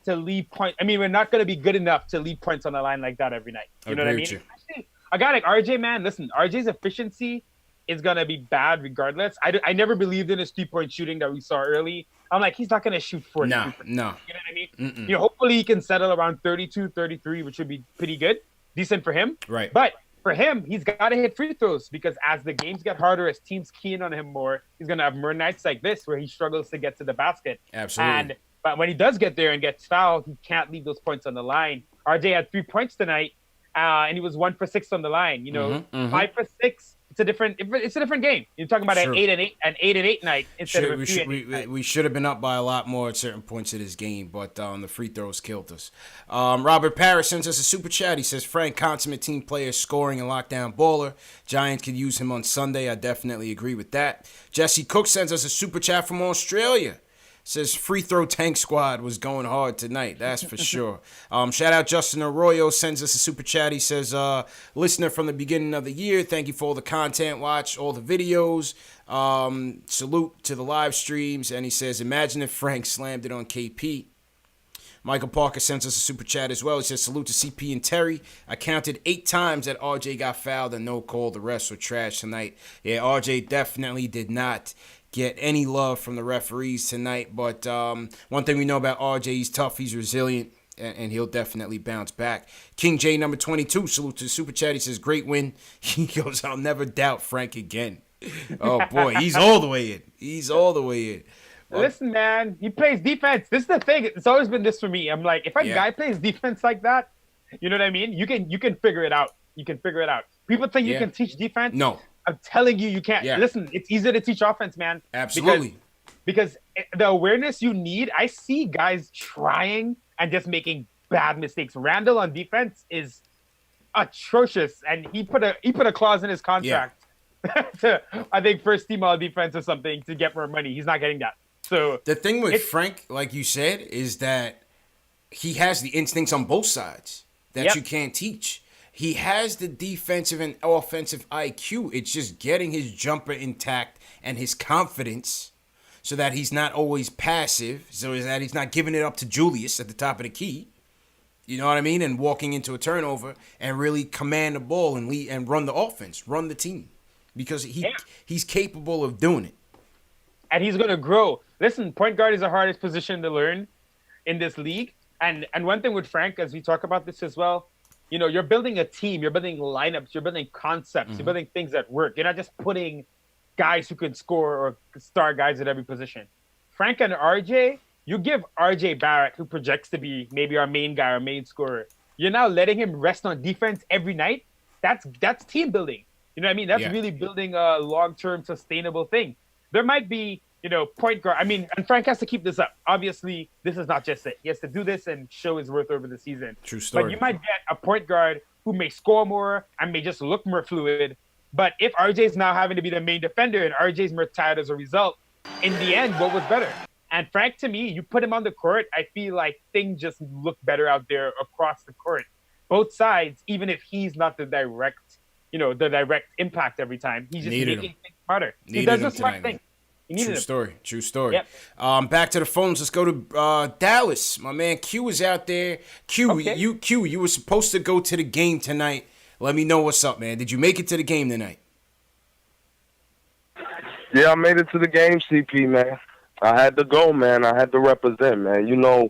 to leave points. I mean, we're not gonna be good enough to leave points on the line like that every night. You know what I mean? Especially a guy like RJ, man. Listen, RJ's efficiency is gonna be bad regardless. I never believed in his 3-point shooting that we saw early. I'm like, he's not gonna shoot 40. No. You know what I mean? Hopefully he can settle around 32, 33, which would be pretty good. Decent for him. Right. But for him, he's got to hit free throws because as the games get harder, as teams key in on him more, he's going to have more nights like this where he struggles to get to the basket. Absolutely. But when he does get there and gets fouled, he can't leave those points on the line. RJ had 3 points tonight, and he was 1 for 6 on the line. 5 for 6. It's a different game. You're talking about an 8-and-8 night instead of a 3-and-8 night. We should have been up by a lot more at certain points of this game, but the free throws killed us. Robert Parrish sends us a super chat. He says, Frank, consummate team player, scoring and lockdown baller. Giants could use him on Sunday. I definitely agree with that. Jesse Cook sends us a super chat from Australia. Says free throw tank squad was going hard tonight. That's for sure. Shout out Justin Arroyo sends us a super chat. He says, listener from the beginning of the year. Thank you for all the content. Watch all the videos. Salute to the live streams. And he says, imagine if Frank slammed it on KP. Michael Parker sends us a super chat as well. He says, salute to CP and Terry. I counted 8 times that RJ got fouled and no call. The rest were trash tonight. Yeah, RJ definitely did not get any love from the referees tonight. But one thing we know about RJ, he's tough, he's resilient, and he'll definitely bounce back. King J number 22, salute to the Super Chat. He says, great win. He goes, I'll never doubt Frank again. Oh, boy, he's all the way in. He's all the way in. Well, listen, man, he plays defense. This is the thing. It's always been this for me. I'm like, if a guy plays defense like that, you know what I mean? You can figure it out. You can figure it out. People think you can teach defense. No. I'm telling you, you can't. Yeah. Listen, it's easier to teach offense, man. Absolutely. Because the awareness you need, I see guys trying and just making bad mistakes. Randall on defense is atrocious, and he put a clause in his contract to, I think, first team all defense or something to get more money. He's not getting that. So the thing with Frank, like you said, is that he has the instincts on both sides that you can't teach. He has the defensive and offensive IQ. It's just getting his jumper intact and his confidence so that he's not always passive, so that he's not giving it up to Julius at the top of the key. You know what I mean? And walking into a turnover and really command the ball and lead and run the offense, run the team. Because he's capable of doing it. And he's going to grow. Listen, point guard is the hardest position to learn in this league. And one thing with Frank, as we talk about this as well, you know, you're building a team, you're building lineups, you're building concepts, you're building things that work. You're not just putting guys who can score or star guys at every position. Frank and RJ, you give RJ Barrett, who projects to be maybe our main guy, our main scorer, you're now letting him rest on defense every night. That's team building. You know what I mean? That's really building a long-term sustainable thing. There might be, you know, point guard. I mean, and Frank has to keep this up. Obviously, this is not just it. He has to do this and show his worth over the season. True story. But you might get a point guard who may score more and may just look more fluid. But if RJ's now having to be the main defender and RJ's more tired as a result, in the end, what was better? And Frank, to me, you put him on the court, I feel like things just look better out there across the court. Both sides, even if he's not the direct impact every time. He's just making things smarter. He does a smart thing. True story. Yep. Back to the phones. Let's go to Dallas. My man Q is out there. Q, you were supposed to go to the game tonight. Let me know what's up, man. Did you make it to the game tonight? Yeah, I made it to the game, CP, man. I had to go, man. I had to represent, man. You know,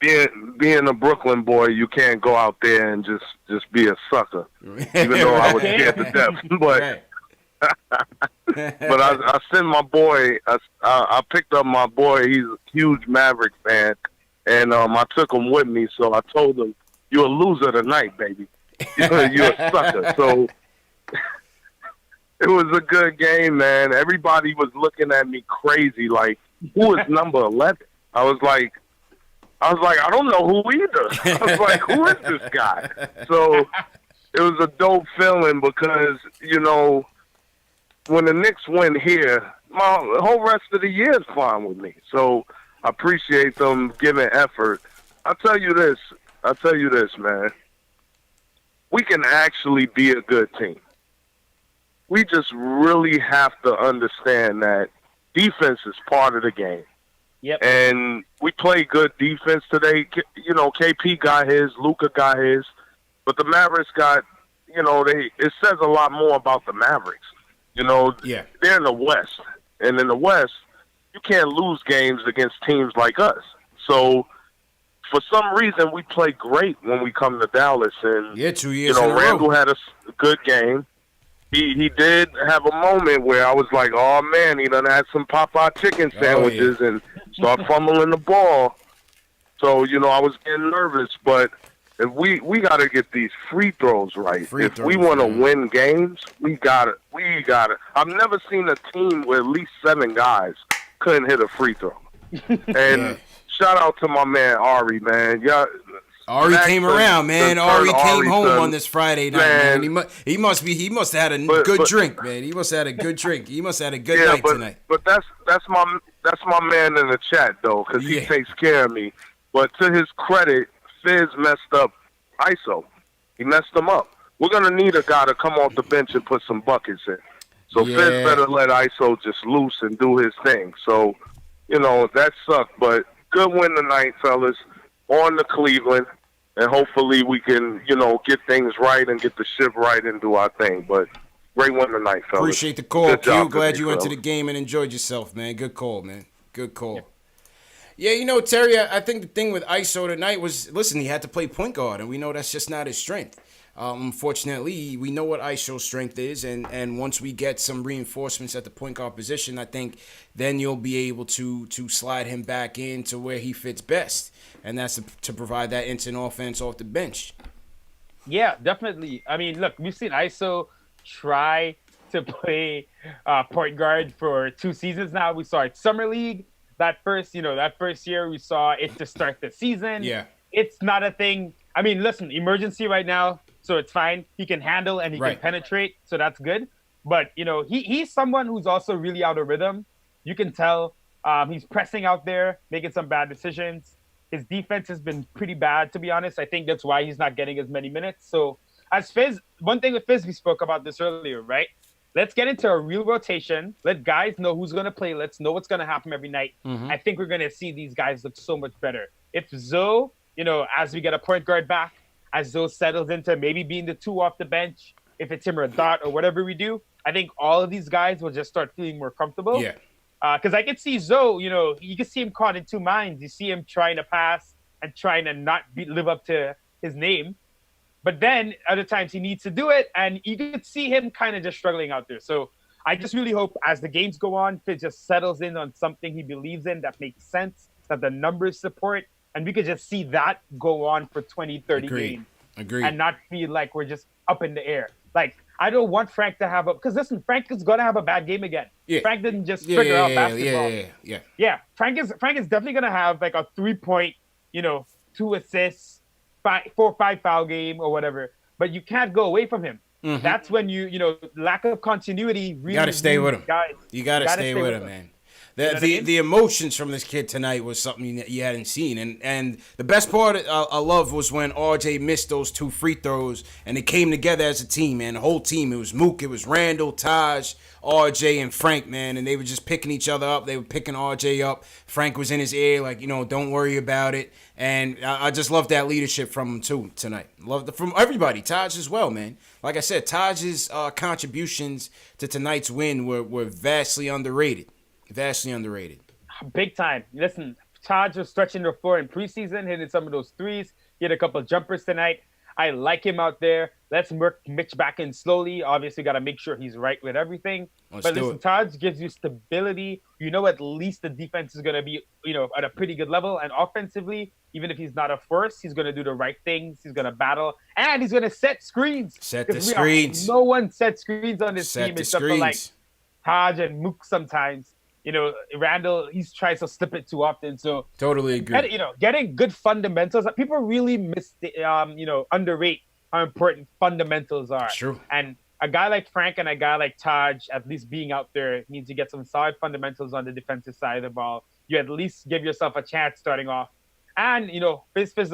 being a Brooklyn boy, you can't go out there and just be a sucker. Even though I was scared to death. But but I sent my boy. I picked up my boy. He's a huge Mavericks fan, and I took him with me. So I told him, "You're a loser tonight, baby. You're a sucker." So it was a good game, man. Everybody was looking at me crazy, like, "Who is number 11?" I was like, I don't know who either. I was like, who is this guy? So it was a dope feeling because, you know, when the Knicks win here, my whole rest of the year is fine with me. So I appreciate them giving effort. I'll tell you this, man. We can actually be a good team. We just really have to understand that defense is part of the game. Yep. And we played good defense today. You know, KP got his, Luka got his, but the Mavericks got, you know, it says a lot more about the Mavericks. You know, they're in the West. And in the West, you can't lose games against teams like us. So, for some reason, we play great when we come to Dallas. And, 2 years you know, in a row. Randall had a good game. He did have a moment where I was like, oh, man, he done had some Popeye chicken sandwiches and start fumbling the ball. So, you know, I was getting nervous. But if we got to get these free throws right. If we want to win games, we got it. I've never seen a team where at least 7 guys couldn't hit a free throw. And shout out to my man Ari, man. Ari came around, man. Ari came home on this Friday night, man. He must have had a good drink, man. He must have had a good drink. He must have had a good night tonight. But that's my man in the chat though, because he takes care of me. But to his credit, Fizz messed up ISO. He messed him up. We're gonna need a guy to come off the bench and put some buckets in. So Fizz better let ISO just loose and do his thing. So, you know, that sucked, but good win tonight, fellas. On to Cleveland. And hopefully we can, you know, get things right and get the ship right and do our thing. But Great one tonight, fellas. Appreciate the call, Good Q. job Glad today, you went to the fellas. game and enjoyed yourself, man. Good call, man. Good call. Yeah, you know, Terry, I think the thing with ISO tonight was, listen, he had to play point guard, and we know that's just not his strength. Unfortunately, we know what ISO's strength is, and once we get some reinforcements at the point guard position, I think then you'll be able to slide him back into where he fits best, and that's to provide that instant offense off the bench. Yeah, definitely. I mean, look, we've seen ISO try to play point guard for 2 seasons now. We saw it Summer League. That first year, we saw it to start the season. Yeah. It's not a thing. I mean, listen, emergency right now, so it's fine. He can handle and he can penetrate, so that's good. But, you know, he's someone who's also really out of rhythm. You can tell he's pressing out there, making some bad decisions. His defense has been pretty bad, to be honest. I think that's why he's not getting as many minutes. So as Fizz, one thing with Fizz, we spoke about this earlier, right? Let's get into a real rotation. Let guys know who's going to play. Let's know what's going to happen every night. I think we're going to see these guys look so much better. If Zoe, you know, as we get a point guard back, as Zoe settles into maybe being the 2 off the bench, if it's him or a Dot or whatever we do, I think all of these guys will just start feeling more comfortable. Yeah. Because I could see Zoe, you know, you can see him caught in 2 minds. You see him trying to pass and trying to not live up to his name. But then other times he needs to do it, and you could see him kind of just struggling out there. So I just really hope as the games go on, Fitz just settles in on something he believes in that makes sense, that the numbers support, and we could just see that go on for 20, 30 games. Agreed. And not feel like we're just up in the air. Like, I don't want Frank to have because listen, Frank is going to have a bad game again. Yeah. Frank didn't just figure out basketball. Yeah. Frank is definitely going to have like a 3-point, you know, 2 assists, 4 or 5 foul game or whatever. But you can't go away from him. That's when you know, lack of continuity really. You got to stay with him. Guys. You got to stay with him, man. The emotions from this kid tonight was something you hadn't seen. And the best part I love was when RJ missed those 2 free throws and they came together as a team, man. The whole team. It was Mook, it was Randall, Taj, RJ, and Frank, man. And they were just picking each other up. They were picking RJ up. Frank was in his ear like, you know, don't worry about it. And I just love that leadership from him, too, tonight. Love from everybody. Taj as well, man. Like I said, Taj's contributions to tonight's win were vastly underrated. Vastly underrated. Big time. Listen, Taj was stretching the floor in preseason, hitting some of those threes. He had a couple of jumpers tonight. I like him out there. Let's work Mitch back in slowly. Obviously, got to make sure he's right with everything. But listen, Taj gives you stability. You know, at least the defense is going to be, you know, at a pretty good level. And offensively, even if he's not a force, he's going to do the right things. He's going to battle. And he's going to set screens. Set the screens. No one sets screens on this team except for like Taj and Mook sometimes. You know, Randall, he tries to slip it too often. So totally agree. Getting good fundamentals. People really underrate how important fundamentals are. True. And a guy like Frank and a guy like Taj, at least being out there, means you get some solid fundamentals on the defensive side of the ball. You at least give yourself a chance starting off. And, you know, Fizz figures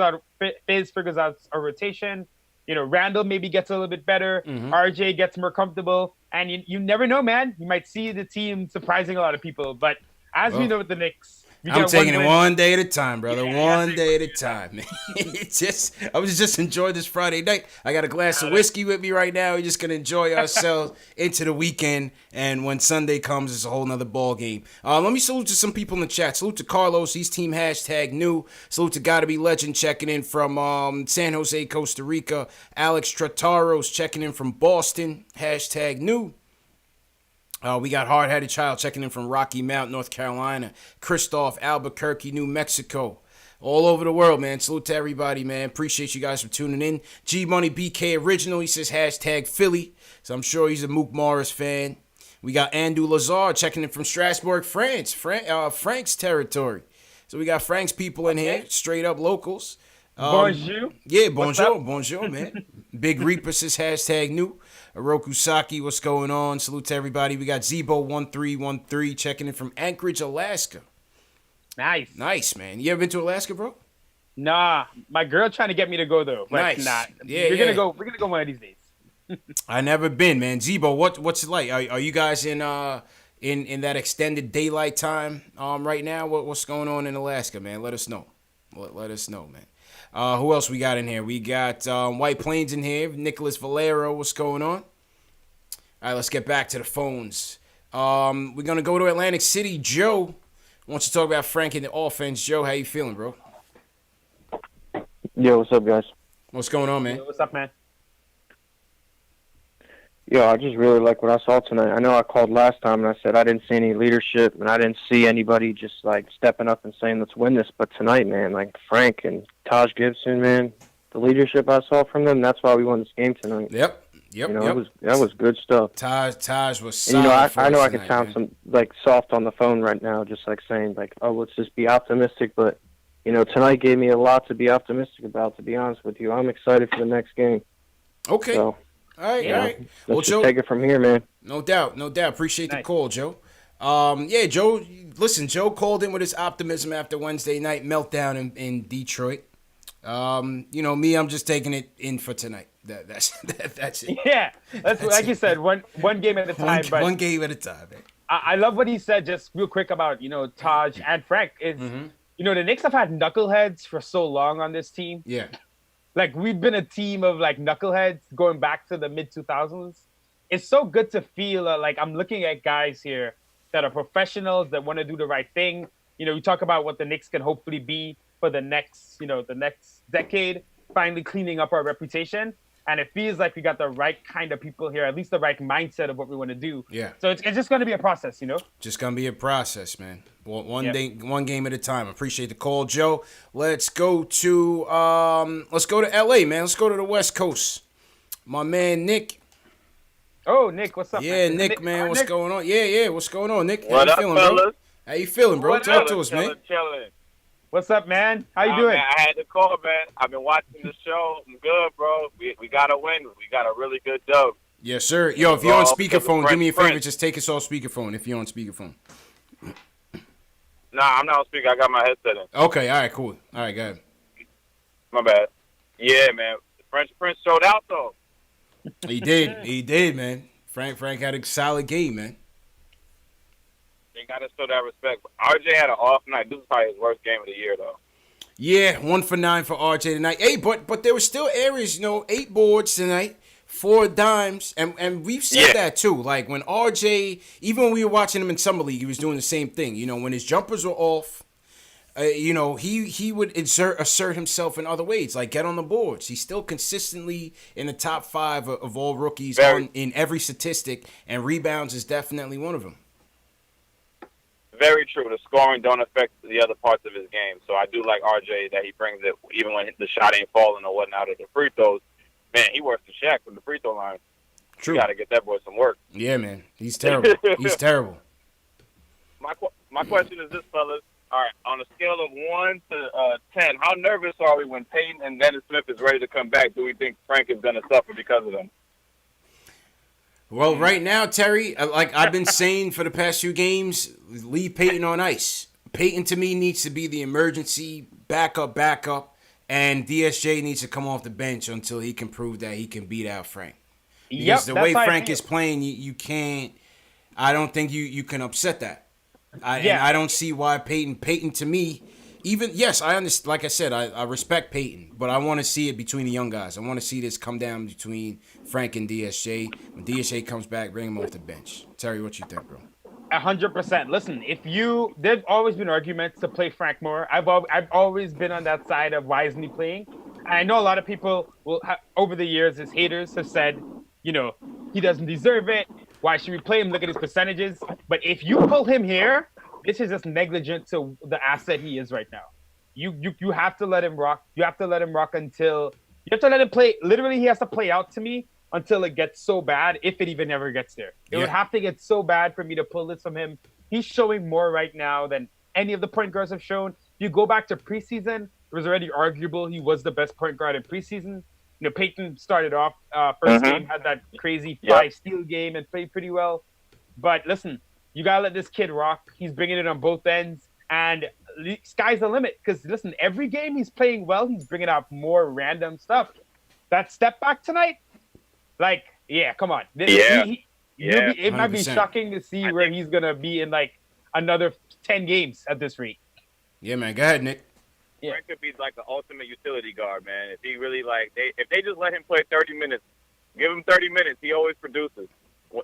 out a rotation. You know, Randall maybe gets a little bit better. RJ gets more comfortable. And you never know, man. You might see the team surprising a lot of people. But as we know with the Knicks, I'm taking it one day at a time, brother. One day at a time, man. I was just enjoying this Friday night. I got a glass of whiskey with me right now. We're just gonna enjoy ourselves into the weekend. And when Sunday comes, it's a whole nother ball game. Let me salute to some people in the chat. Salute to Carlos. He's team #new. Salute to Gotta Be Legend checking in from San Jose, Costa Rica. Alex Trotaro's checking in from Boston. #new. We got Hard-Headed Child checking in from Rocky Mount, North Carolina. Christoph, Albuquerque, New Mexico. All over the world, man. Salute to everybody, man. Appreciate you guys for tuning in. G-Money BK Original, he says #Philly. So I'm sure he's a Mook Morris fan. We got Andu Lazar checking in from Strasbourg, France. Frank's territory. So we got Frank's people in here, straight up locals. Bonjour. Yeah, bonjour, man. Big Reaper says #new. Oroku Saki, what's going on? Salute to everybody. We got Zebo1313 checking in from Anchorage, Alaska. Nice, man. You ever been to Alaska, bro? Nah, my girl trying to get me to go though. But nice. Nah. Yeah, we're gonna go one of these days. I never been, man. Zebo, what's it like? Are you guys in that extended daylight time right now? What's going on in Alaska, man? Let us know. Let us know, man. Who else we got in here? We got White Plains in here. Nicholas Valero, what's going on? All right, let's get back to the phones. We're going to go to Atlantic City. Joe wants to talk about Frank and the offense. Joe, how you feeling, bro? Yo, what's up, guys? What's going on, man? Yo, what's up, man? Yo, I just really like what I saw tonight. I know I called last time and I said I didn't see any leadership and I didn't see anybody just like stepping up and saying let's win this. But tonight, man, like Frank and Taj Gibson, man, the leadership I saw from them, that's why we won this game tonight. Yep. That was good stuff. Taj was solid. And, you know, I know I tonight, could sound man. some like soft on the phone right now, just like saying like, oh, let's just be optimistic. But you know, tonight gave me a lot to be optimistic about. To be honest with you, I'm excited for the next game. Okay. So, All right. Let's just take it from here, man. No doubt. Appreciate the call, Joe. Joe, listen, Joe called in with his optimism after Wednesday night meltdown in Detroit. You know, me, I'm just taking it in for tonight. That's it. Yeah, that's like you said, one game at a time. One game at a time, man. I love what he said just real quick about, you know, Taj and Frank. Is you know, the Knicks have had knuckleheads for so long on this team. Yeah. Like, we've been a team of, like, knuckleheads going back to the mid-2000s. It's so good to feel like I'm looking at guys here that are professionals that want to do the right thing. You know, we talk about what the Knicks can hopefully be for the next decade, finally cleaning up our reputation. And it feels like we got the right kind of people here, at least the right mindset of what we want to do. Yeah. So it's just going to be a process, you know? Just going to be a process, man. One game at a time. Appreciate the call, Joe. Let's go to LA, man. Let's go to the West Coast. My man Nick. Oh, Nick, what's up? Yeah, man? Nick, man, what's going on? Yeah, what's going on, Nick? What up, feeling, fellas? bro? How you feeling, bro? Talk to us, man. Chilling. What's up, man? How you doing? Man, I had to call, man. I've been watching the show. I'm good, bro. We got to win. We got a really good dub. Yes, sir. Yo, if you're on speakerphone, do me a favor. Prince. Just take us off speakerphone if you're on speakerphone. Nah, I'm not on speaker. I got my headset in. Okay, all right, cool. All right, go ahead. My bad. Yeah, man. French Prince showed out, though. He did, man. Frank had a solid game, man. They got to show that respect. RJ had an off night. This is probably his worst game of the year, though. Yeah, 1 for 9 for RJ tonight. Hey, but there were still areas, 8 boards tonight, 4 dimes, and we've said that too. Like when RJ, even when we were watching him in Summer League, he was doing the same thing. When his jumpers were off, he would assert himself in other ways, like get on the boards. He's still consistently in the top 5 of all rookies in every statistic, and rebounds is definitely one of them. Very true. The scoring don't affect the other parts of his game. So I do like RJ that he brings it, even when the shot ain't falling or whatnot, or the free throws. Man, he works the Shaq from the free throw line. True. You got to get that boy some work. Yeah, man. He's terrible. He's terrible. My question is this, fellas. All right, on a scale of 1 to 10, how nervous are we when Peyton and Dennis Smith is ready to come back? Do we think Frank is going to suffer because of them? Well, right now, Terry, like I've been saying for the past few games, leave Peyton on ice. Peyton, to me, needs to be the emergency backup, and DSJ needs to come off the bench until he can prove that he can beat out Frank. Because the way Frank is playing, you can't – I don't think you can upset that. And I don't see why Peyton, to me – even, yes, I understand. Like I said, I respect Peyton, but I want to see it between the young guys. I want to see this come down between Frank and DSJ. When DSJ comes back, bring him off the bench. Terry, what you think, bro? 100%. Listen, there's always been arguments to play Frank more. I've always been on that side of why isn't he playing? And I know a lot of people over the years, his haters have said, he doesn't deserve it. Why should we play him? Look at his percentages. But if you pull him here, this is just negligent to the asset he is right now. You have to let him rock. You have to let him rock until you have to let him play. Literally, he has to play out to me until it gets so bad, if it even ever gets there. It would have to get so bad for me to pull this from him. He's showing more right now than any of the point guards have shown. If you go back to preseason, it was already arguable he was the best point guard in preseason. Peyton started off first game, had that crazy 5-steal game and played pretty well. But listen, you got to let this kid rock. He's bringing it on both ends. And sky's the limit. Because, listen, every game he's playing well, he's bringing out more random stuff. That step back tonight, come on. It might be shocking to see where he's going to be in, another 10 games at this rate. Yeah, man. Go ahead, Nick. Yeah. Frank could be like the ultimate utility guard, man. If he really, if they just let him play 30 minutes, give him 30 minutes, he always produces.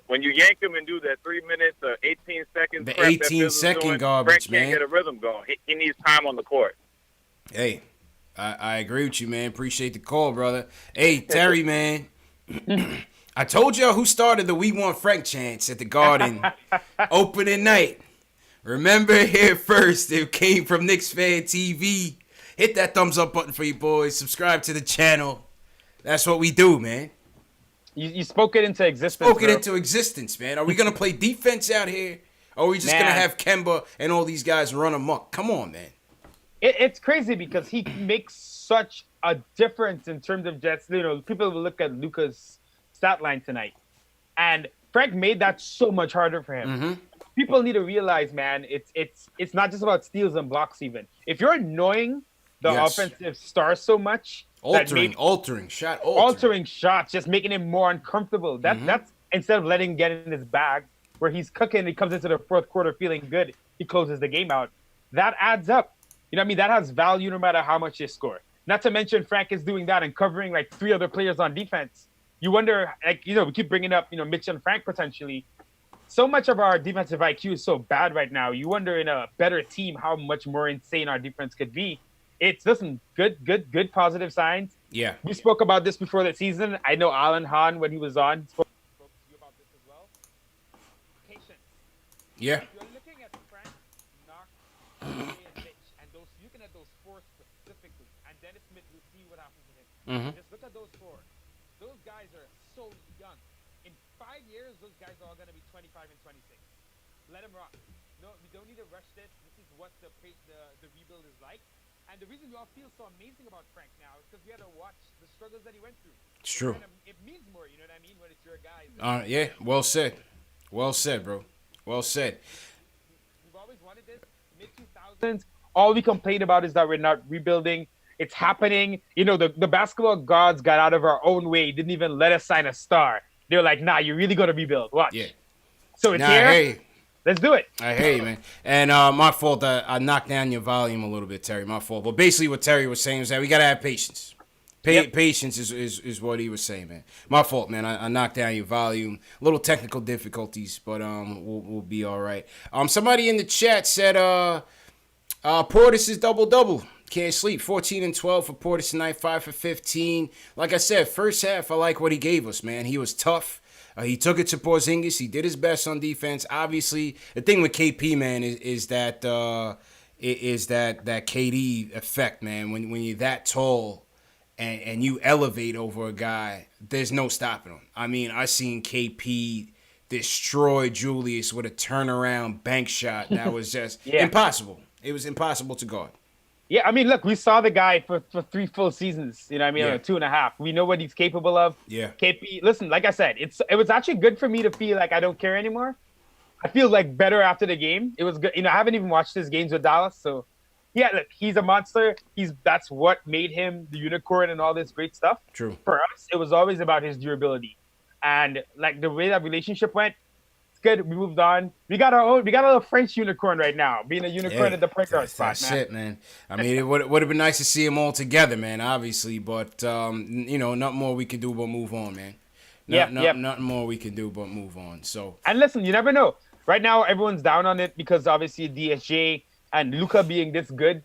when you yank him and do that 3 minutes or 18 seconds, the crap that 18-second doing, garbage, Frank can't get a rhythm going. He needs time on the court. Hey, I agree with you, man. Appreciate the call, brother. Hey, Terry, man. I told y'all who started the We Want Frank chants at the Garden opening night. Remember, here first, it came from KnicksFanTV. Hit that thumbs up button for you boys. Subscribe to the channel. That's what we do, man. You spoke it into existence. Spoke it into existence, man. Are we going to play defense out here? Or are we just going to have Kemba and all these guys run amok? Come on, man. It's crazy because he makes such a difference in terms of just, people will look at Luka's stat line tonight. And Frank made that so much harder for him. Mm-hmm. People need to realize, man, it's not just about steals and blocks even. If you're annoying the offensive star so much, altering shots, just making him more uncomfortable. That's instead of letting him get in his bag where he's cooking, he comes into the fourth quarter feeling good, he closes the game out. That adds up. You know what I mean? That has value no matter how much you score. Not to mention Frank is doing that and covering like 3 other players on defense. You wonder, we keep bringing up, Mitch and Frank potentially. So much of our defensive IQ is so bad right now. You wonder in a better team how much more insane our defense could be. It's, good positive signs. Yeah. We spoke about this before the season. I know Alan Hahn, when he was on, spoke to you about this as well. Patience. Yeah. If you're looking at Frank, Knox, and Mitch, and looking at those 4 specifically, and Dennis Smith, we'll see what happens to him. Mm-hmm. Just look at those 4. Those guys are so young. In 5 years, those guys are all going to be 25 and 26. Let them rock. No, we don't need to rush this. This is what the rebuild is like. And the reason we all feel so amazing about Frank now is because we had to watch the struggles that he went through. It's true. It means more, you know what I mean, when it's your guys. Yeah, well said. Well said, bro. Well said. We've always wanted this. Mid-2000s, all we complain about is that we're not rebuilding. It's happening. The basketball gods got out of our own way, didn't even let us sign a star. They were like, nah, you're really going to rebuild. Watch. Yeah. So it's here. Hey. Let's do it. I hear you, man. And my fault. I knocked down your volume a little bit, Terry. My fault. But basically what Terry was saying was that we got to have patience. Patience is what he was saying, man. My fault, man. I knocked down your volume. Little technical difficulties, but we'll be all right. Somebody in the chat said Portis is double-double. Can't sleep. 14 and 12 for Portis tonight, 5 for 15. Like I said, first half, I like what he gave us, man. He was tough. He took it to Porzingis. He did his best on defense. Obviously, the thing with KP, man, is that KD effect, man. When you're that tall and you elevate over a guy, there's no stopping him. I mean, I seen KP destroy Julius with a turnaround bank shot that was just impossible. It was impossible to guard. Yeah, I mean, look, we saw the guy for 3 full seasons, you know what I mean, or 2.5. We know what he's capable of. Yeah. KP, listen, like I said, it was actually good for me to feel like I don't care anymore. I feel like better after the game. It was good. I haven't even watched his games with Dallas, so yeah, look, he's a monster. That's what made him the unicorn and all this great stuff. True. For us, it was always about his durability. And like the way that relationship went, good. We moved on. We got a little French unicorn right now, being a unicorn at the point guard spot, man. That's it, man. I mean, it would have been nice to see them all together, man, obviously. But, nothing more we can do but move on, man. Nothing more we can do but move on. So. And listen, you never know. Right now, everyone's down on it because obviously DSJ and Luka being this good,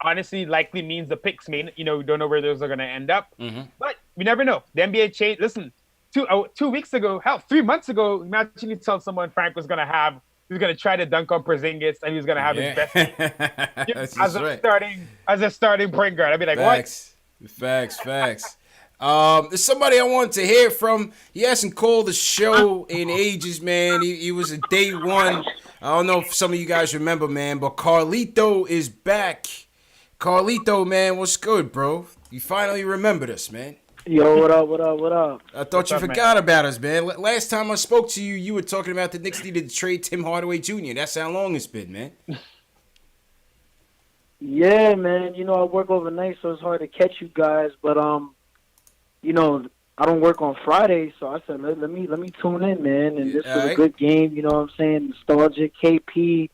honestly, likely means the picks we don't know where those are going to end up. Mm-hmm. But we never know. The NBA changed. Listen. 2 weeks ago, 3 months ago, imagine you tell someone Frank was going to try to dunk on Porzingis and he was going to have his best as a starting point guard. I'd be like, Facts. There's somebody I wanted to hear from. He hasn't called the show in ages, man. He was a day one. I don't know if some of you guys remember, man, but Carlito is back. Carlito, man, what's good, bro? You finally remembered us, man. Yo, what up? I thought you forgot about us, man. Last time I spoke to you, you were talking about the Knicks needed to trade Tim Hardaway Jr. That's how long it's been, man. Yeah, man. I work overnight, so it's hard to catch you guys. But I don't work on Friday, so I said let me tune in, man. And this was a good game. You know what I'm saying? Nostalgic, KP.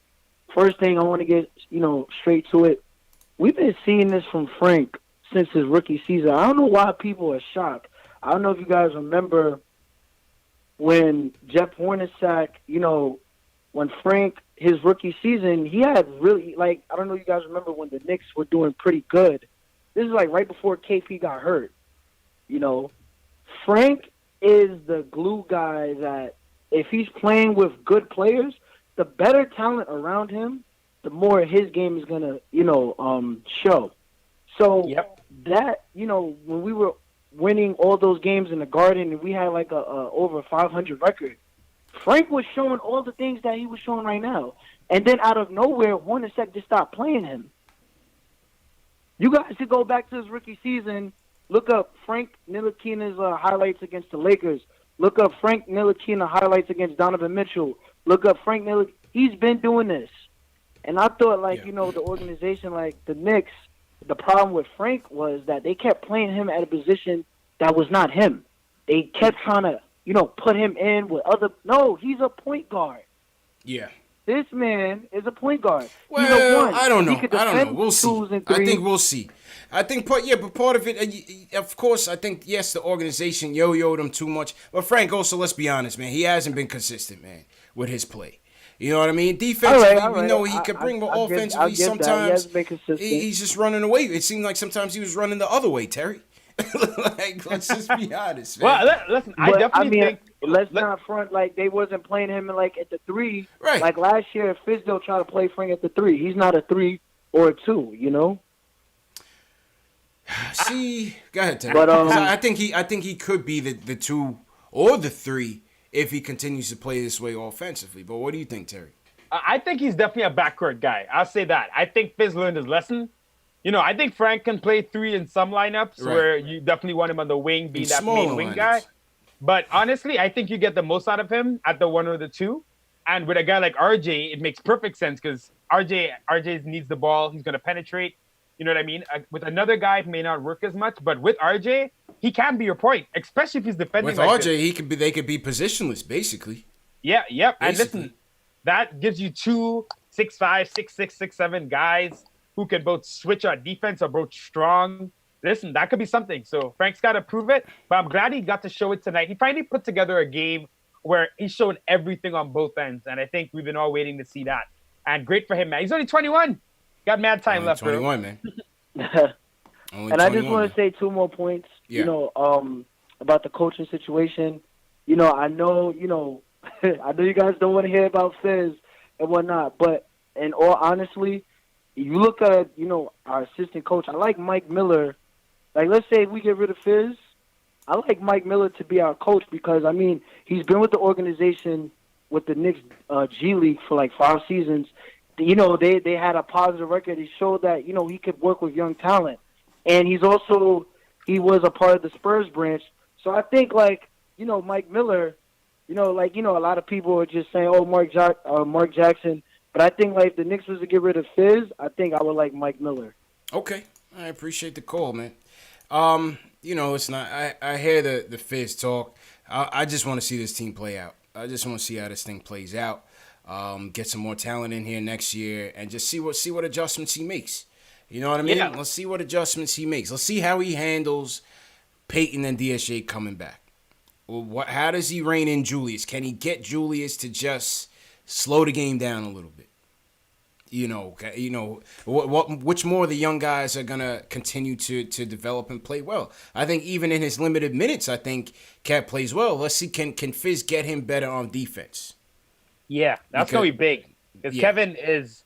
First thing I want to get straight to it. We've been seeing this from Frank since his rookie season. I don't know why people are shocked. I don't know if you guys remember when Jeff Hornacek, when Frank, his rookie season, he had really, I don't know if you guys remember when the Knicks were doing pretty good. This is right before KP got hurt. Frank is the glue guy that if he's playing with good players, the better talent around him, the more his game is going to, show. So that, when we were winning all those games in the Garden and we had a over 500 record, Frank was showing all the things that he was showing right now. And then out of nowhere, Hornacek just stopped playing him. You guys should go back to his rookie season, look up Frank Ntilikina's highlights against the Lakers. Look up Frank Ntilikina highlights against Donovan Mitchell. Look up Frank Ntilikina. He's been doing this. And I thought, the organization, the Knicks, the problem with Frank was that they kept playing him at a position that was not him. They kept trying to, put him in with other. No, he's a point guard. Yeah. This man is a point guard. Well, I don't know. We'll see. I think we'll see. I think but part of it, of course, I think, yes, the organization yo-yoed him too much. But Frank also, let's be honest, man, he hasn't been consistent, man, with his play. You know what I mean? Defensively, we know he could bring, but offensively, sometimes he's just running away. It seemed like sometimes he was running the other way, Terry. Let's just be honest, man. Well, listen, I definitely think... Let's not front they wasn't playing him at the 3. Right. Last year, Fizdale tried to play Frank at the 3. He's not a 3 or a 2, See, go ahead, Terry. But I think he could be the 2 or the 3 if he continues to play this way offensively. But what do you think, Terry? I think he's definitely a backcourt guy. I'll say that. I think Fizz learned his lesson. I think Frank can play 3 in some lineups where you definitely want him on the wing, being that main wing guy. But honestly, I think you get the most out of him at the 1 or the 2. And with a guy like RJ, it makes perfect sense because RJ needs the ball. He's going to penetrate. You know what I mean? With another guy, it may not work as much. But with RJ, he can be your point, especially if he's defending. With RJ, they could be positionless, basically. Yeah, yep. Basically. And listen, that gives you 2 6'5", 6'6", 6'7" guys who can both switch on defense or both strong. Listen, that could be something. So Frank's got to prove it, but I'm glad he got to show it tonight. He finally put together a game where he showed everything on both ends, and I think we've been all waiting to see that. And great for him, man. He's only 21. Got mad time left, 21, man. And I just want to say 2 more points, about the coaching situation. I know, I know you guys don't want to hear about Fizz and whatnot, but in all honestly, you look at, our assistant coach, I like Mike Miller. Let's say if we get rid of Fizz, I like Mike Miller to be our coach because, he's been with the organization with the Knicks G League for 5 seasons. They had a positive record. He showed that, he could work with young talent. And he was a part of the Spurs branch. So I think, Mike Miller, a lot of people are just saying, oh, Mark Jackson. But I think, if the Knicks was to get rid of Fizz, I think I would like Mike Miller. Okay. I appreciate the call, man. It's not. I hear the Fizz talk. I just want to see this team play out. I just want to see how this thing plays out. Get some more talent in here next year, and just see what adjustments he makes. You know what I mean? Yeah. Let's see what adjustments he makes. Let's see how he handles Peyton and DSJ coming back. How does he rein in Julius? Can he get Julius to just slow the game down a little bit? Which more of the young guys are gonna continue to develop and play well? I think even in his limited minutes, I think Cat plays well. Let's see, can Fizz get him better on defense? Yeah, that's gonna be big. Because Kevin is,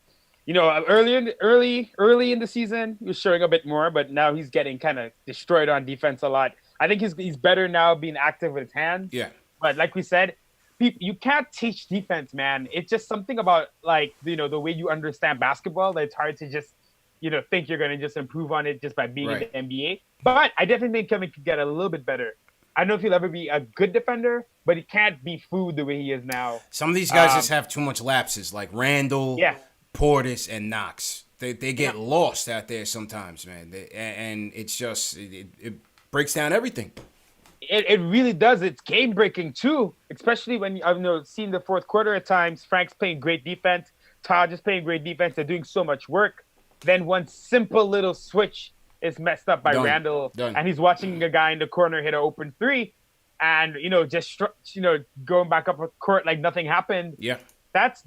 early in the season he was showing a bit more, but now he's getting kind of destroyed on defense a lot. I think he's better now being active with his hands. Yeah. But like we said, you can't teach defense, man. It's just something about the way you understand basketball that it's hard to just think you're gonna just improve on it just by being in the NBA. But I definitely think Kevin could get a little bit better. I don't know if he'll ever be a good defender, but he can't be food the way he is now. Some of these guys just have too much lapses, like Randall, Portis, and Knox. They get lost out there sometimes, man. And it's just it breaks down everything. It really does. It's game breaking too, especially when I've seen the fourth quarter at times. Frank's playing great defense. Taj is playing great defense. They're doing so much work. Then one simple little switch is messed up by Randall, and he's watching a guy in the corner hit an open 3. and just going back up court like nothing happened. Yeah. That's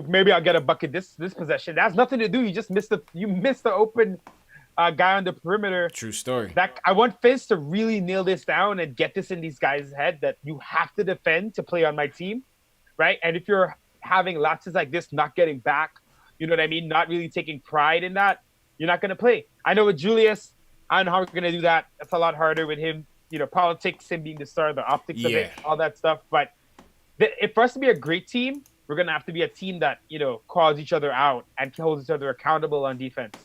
maybe I'll get a bucket this possession. That's nothing to do. You just missed the open guy on the perimeter. True story. I want Fizz to really nail this down and get this in these guys' head that you have to defend to play on my team, right? And if you're having lapses like this, not getting back, you know what I mean? Not really taking pride in that, you're not going to play. I know with Julius, I don't know how we're going to do that. That's a lot harder with him. Politics, him being the star, the optics of it, all that stuff. But if for us to be a great team, we're going to have to be a team that, calls each other out and holds each other accountable on defense.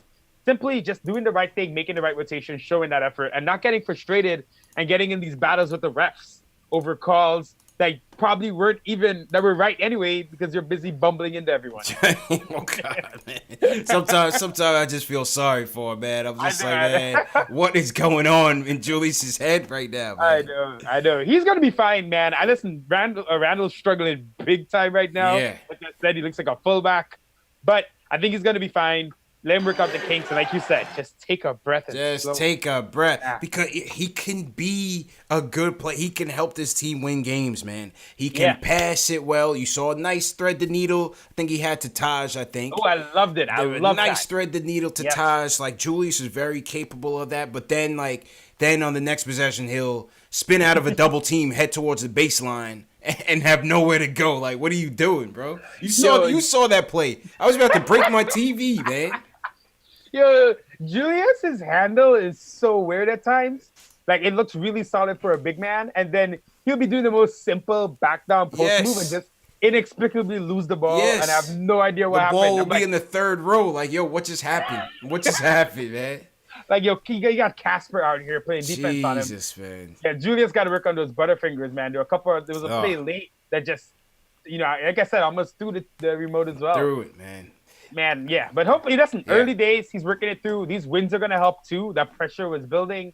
Simply just doing the right thing, making the right rotation, showing that effort, and not getting frustrated and getting in these battles with the refs over calls that probably that were right anyway because you're busy bumbling into everyone. Oh God, man. Sometimes I just feel sorry for him, man. I'm just man, what is going on in Julius's head right now, man? I know. He's gonna be fine, man. Randall's struggling big time right now. Yeah. Like I said, he looks like a fullback, but I think he's gonna be fine. Let him work out the kinks, and like you said, just take a breath. Take a breath, because he can be a good player. He can help this team win games, man. He can pass it well. You saw a nice thread the needle. I think he had to Taj, I think. Oh, I loved it. Nice thread the needle to Taj. Like, Julius is very capable of that, but then on the next possession, he'll spin out of a double team, head towards the baseline, and have nowhere to go. Like, what are you doing, bro? You saw that play. I was about to break my TV, man. Julius's handle is so weird at times. Like, it looks really solid for a big man, and then he'll be doing the most simple back down post move and just inexplicably lose the ball, and I have no idea what happened. The ball will be in the third row. Like, what just happened? What just happened, man? Like, you got Casper out here playing defense on him. Jesus, man. Yeah, Julius got to work on those butterfingers, man. There was a play late that just, like I said, I almost threw the remote as well. Threw it, man. Man, yeah. But hopefully that's early days. He's working it through. These wins are going to help, too. That pressure was building.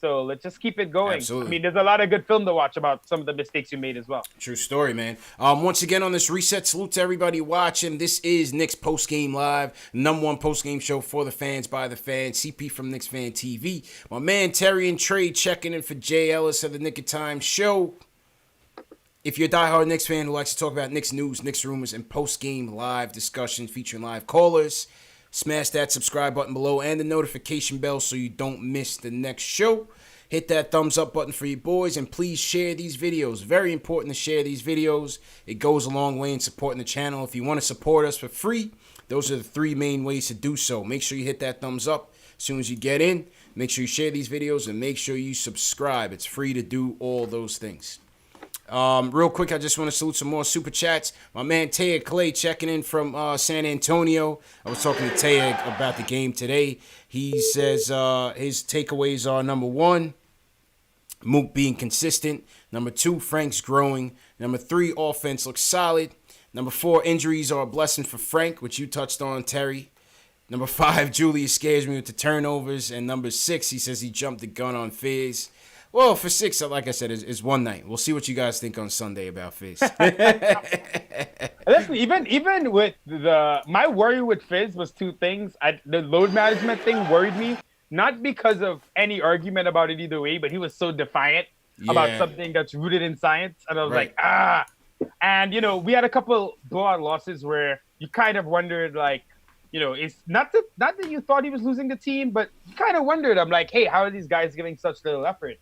So let's just keep it going. Absolutely. I mean, there's a lot of good film to watch about some of the mistakes you made as well. True story, man. Once again on this reset, salute to everybody watching. This is Knicks Post Game Live, #1 post game show for the fans by the fans. CP from KnicksFanTV. My man Terry and Trey checking in for Jay Ellis of the Knick of Time show. If you're a diehard Knicks fan who likes to talk about Knicks news, Knicks rumors, and post-game live discussion featuring live callers, smash that subscribe button below and the notification bell so you don't miss the next show. Hit that thumbs up button for you boys, and please share these videos. Very important to share these videos. It goes a long way in supporting the channel. If you want to support us for free, those are the 3 main ways to do so. Make sure you hit that thumbs up as soon as you get in. Make sure you share these videos, and make sure you subscribe. It's free to do all those things. Real quick, I just want to salute some more super chats. My man Taya Clay checking in from San Antonio. I was talking to Taya about the game today. He says his takeaways are: number 1, Mook being consistent; number 2, Frank's growing; number 3, offense looks solid; number 4, injuries are a blessing for Frank, which you touched on, Terry; number 5, Julius scares me with the turnovers; and number 6, he says he jumped the gun on Fizz. Well, for 6, like I said, is one night. We'll see what you guys think on Sunday about Fizz. Listen, even with my worry with Fizz was 2 things. The load management thing worried me, not because of any argument about it either way, but he was so defiant about something that's rooted in science, and I was like, And we had a couple blowout losses where you kind of wondered, like, it's not that you thought he was losing the team, but you kind of wondered. I'm like, hey, how are these guys giving such little effort?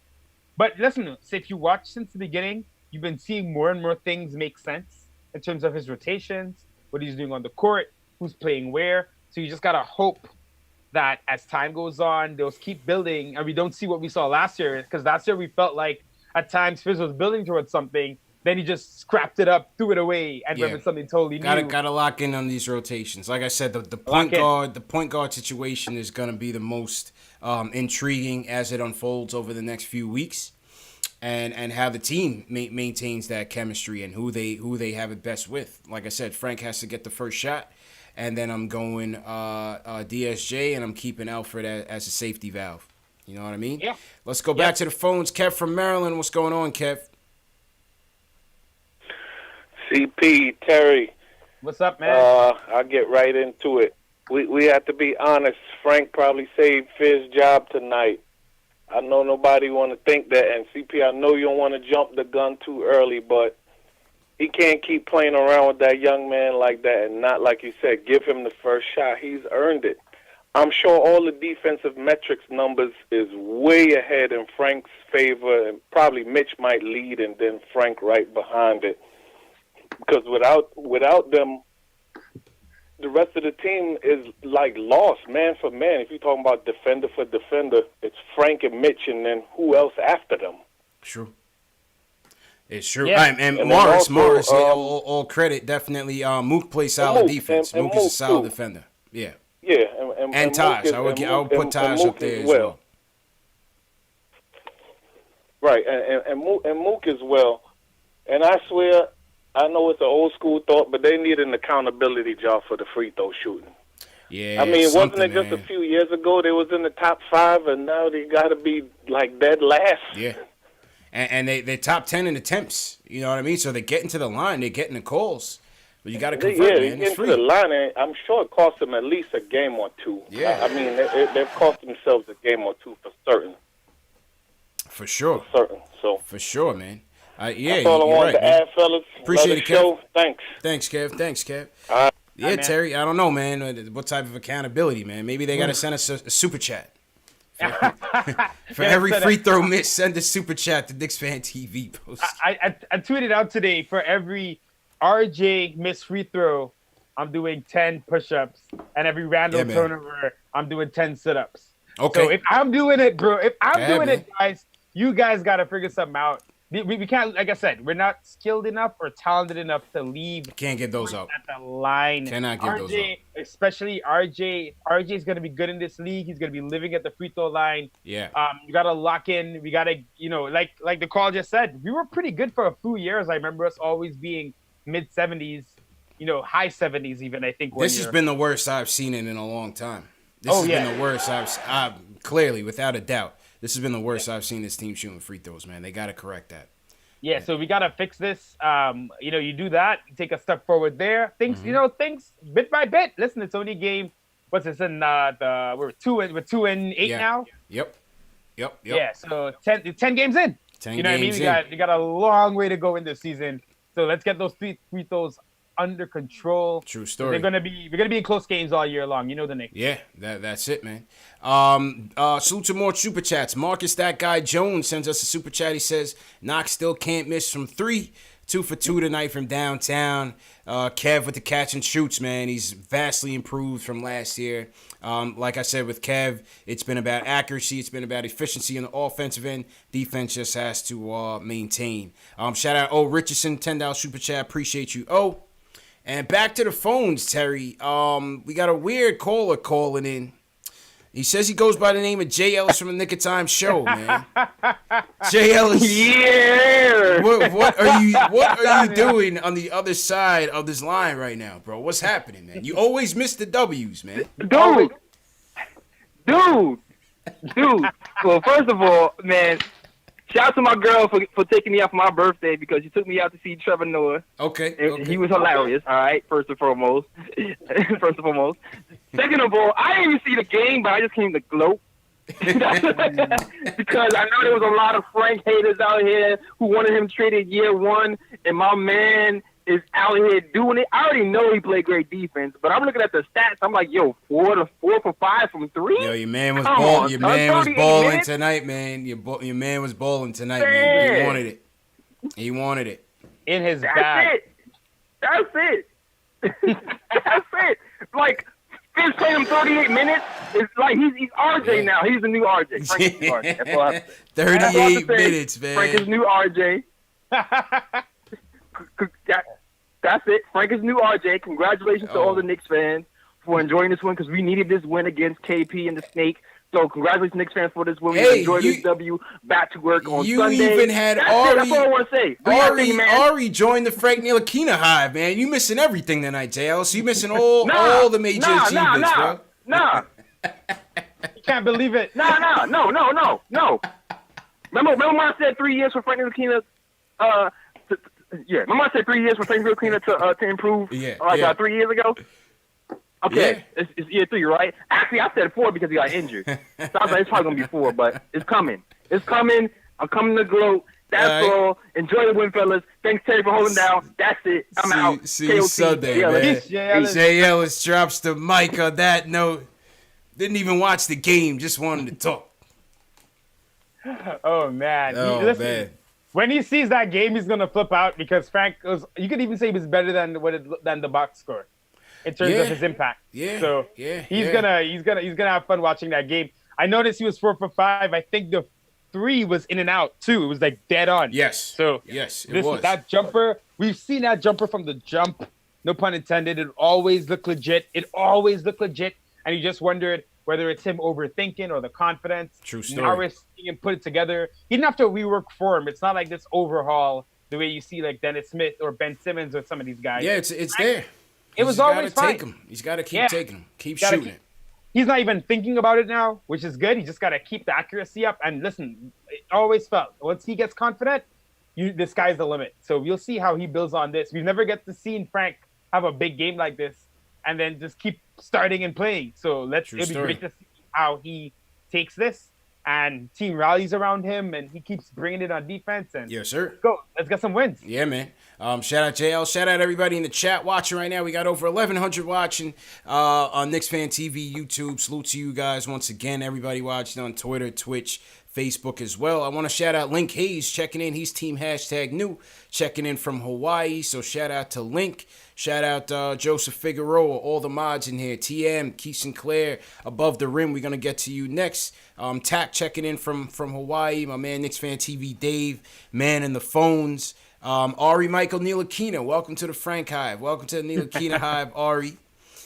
But listen, so if you watch since the beginning, you've been seeing more and more things make sense in terms of his rotations, what he's doing on the court, who's playing where. So you just got to hope that as time goes on, they'll keep building, and we don't see what we saw last year. Because last year we felt like at times Fizz was building towards something, then he just scrapped it up, threw it away, and went with something totally new. Gotta lock in on these rotations. Like I said, the point guard situation is gonna be the most intriguing as it unfolds over the next few weeks, and how the team maintains that chemistry and who they have it best with. Like I said, Frank has to get the first shot, and then I'm going DSJ, and I'm keeping Alfred as a safety valve. You know what I mean? Yeah. Let's go back to the phones. Kev from Maryland, what's going on, Kev? CP, Terry. What's up, man? I'll get right into it. We have to be honest. Frank probably saved Fizz's job tonight. I know nobody want to think that, and CP, I know you don't want to jump the gun too early, but he can't keep playing around with that young man like that and not, like you said, give him the first shot. He's earned it. I'm sure all the defensive metrics numbers is way ahead in Frank's favor, and probably Mitch might lead and then Frank right behind it. Because without them, the rest of the team is like lost, man for man. If you're talking about defender for defender, it's Frank and Mitch, and then who else after them? True. It's true. Yeah. And Morris, all credit, definitely. Mook plays solid defense. Mook is a solid defender. Yeah. Yeah, and Taj. I would put Taj up there as well. Right, and Mook as well. And I swear, I know it's an old school thought, but they need an accountability job for the free throw shooting. Yeah, I mean, wasn't it just a few years ago they was in the top 5, and now they got to be like dead last? Yeah, and they top 10 in attempts. You know what I mean? So they're getting to the line, they're getting the calls. But you got to convert, man. It's free. Into the line, and I'm sure it cost them at least a game or two. Yeah. I mean, they've cost themselves a game or two for certain. For sure. For certain. So. For sure, man. Yeah, that's all I wanted to add, fellas. Appreciate it, Kev. Thanks. Thanks, Kev. All right. Yeah, Terry, I don't know, man. What type of accountability, man? Maybe they got to send us a super chat. For every free throw miss, send a super chat to KnicksFanTV post. I tweeted out today, for every RJ missed free throw, I'm doing 10 push-ups, and every random turnover, I'm doing 10 sit-ups. Okay. So if I'm doing it, bro, guys, you guys got to figure something out. We can't, like I said, we're not skilled enough or talented enough to leave. Can't get those up. At the line. Cannot get those up. Especially RJ. RJ is going to be good in this league. He's going to be living at the free throw line. Yeah. You got to lock in. We got to, like the call just said, we were pretty good for a few years. I remember us always being mid-70s, high 70s even, I think. This has been the worst I've seen it in a long time. This has been the worst I've clearly, without a doubt. This has been the worst I've seen this team shooting free throws, man. They got to correct that. Yeah, so we got to fix this. You do that, take a step forward there. Things bit by bit. Listen, it's only game. What's this in we're 2-8 now? Yep. Yeah, so 10 games in. 10 you know games what I mean? We got a long way to go in this season. So let's get those free throws under control. True story. We're gonna be in close games all year long. You know the Knicks. Yeah, that's it, man. Salute to more super chats. Marcus, that guy Jones, sends us a super chat. He says Knox still can't miss from 3. 2 for 2 tonight from downtown. Kev with the catch and shoots, man. He's vastly improved from last year. Like I said with Kev, it's been about accuracy. It's been about efficiency on the offensive end. Defense just has to maintain. Shout out O Richardson, $10 super chat. Appreciate you, O. And back to the phones, Terry. We got a weird caller calling in. He says he goes by the name of Jay Ellis from the Nick of Time show, man. Jay Ellis. Yeah. What are you doing on the other side of this line right now, bro? What's happening, man? You always miss the W's, man. Dude. Well, first of all, man, shout out to my girl for taking me out for my birthday, because she took me out to see Trevor Noah. Okay. He was hilarious, all right, first and foremost. Second of all, I didn't even see the game, but I just came to gloat. Because I know there was a lot of Frank haters out here who wanted him traded year one, and my man is out here doing it. I already know he played great defense, but I'm looking at the stats. I'm like, 4 for 5 from 3. Yo, your man was balling. Your man was balling tonight, man. Your man was balling tonight, man. He wanted it. He wanted it in his bag. That's it. That's it. Like, Fitz played him 38 minutes. It's like he's RJ now. He's the new RJ. Frank's new RJ. That's all I have to say. 38 minutes, man. Frank is new RJ. That's it. Frank is new RJ. Congratulations to all the Knicks fans for enjoying this win, because we needed this win against KP and the Snake. So congratulations, Knicks fans, for this win. We enjoyed this W. Back to work on Sunday. You even had That's Ari. That's all I want to say. Ari joined the Frank Ntilikina hive, man. You missing everything tonight, JL. So you missing all the major achievements, bro. Nah. You can't believe it. No. Remember when I said 3 years for Frank Ntilikina? Remember I said 3 years for Frank Ntilikina to improve? 3 years ago. Okay, it's year 3, right? Actually, I said 4 because he got injured. So I was like, it's probably going to be 4, but it's coming. It's coming. I'm coming to gloat. That's all. Enjoy the win, fellas. Thanks, Terry, for holding down. That's it. I'm out. See you Sunday, man. Jay Ellis drops the mic on that note. Didn't even watch the game. Just wanted to talk. Oh, man. Man. When he sees that game, he's going to flip out because Frank was, you could even say he was better than the box score in terms of his impact. So he's gonna have fun watching that game. I noticed he was 4 for 5. I think the 3 was in and out too. It was like dead on. Yes. So it was. That jumper, we've seen that jumper from the jump. No pun intended. It always looked legit. And you just wondered whether it's him overthinking or the confidence. True story. Now we're seeing him put it together. He didn't have to rework form. It's not like this overhaul the way you see like Dennis Smith or Ben Simmons or some of these guys. Yeah, it's there. It was always fine. Take him. He's got to keep taking him. Keep shooting it. He's not even thinking about it now, which is good. He just got to keep the accuracy up. And listen, it always felt once he gets confident, the sky's the limit. So we'll see how he builds on this. We never get to see Frank have a big game like this and then just keep starting and playing. So it'll be great to see how he takes this and team rallies around him and he keeps bringing it on defense. And yes, sir. Let's get some wins. Yeah, man. Shout out JL. Shout out everybody in the chat watching right now. We got over 1,100 watching on KnicksFanTV YouTube. Salute to you guys once again. Everybody watching on Twitter, Twitch, Facebook as well. I want to shout out Link Hayes checking in. He's team #new checking in from Hawaii. So shout out to Link. Shout out Joseph Figueroa, all the mods in here. TM, Keith Sinclair, Above the Rim. We're going to get to you next. Tack checking in from Hawaii. My man KnicksFanTV Dave, man in the phones. Ari Michael Ntilikina, welcome to the Frank Hive. Welcome to the Ntilikina Hive, Ari.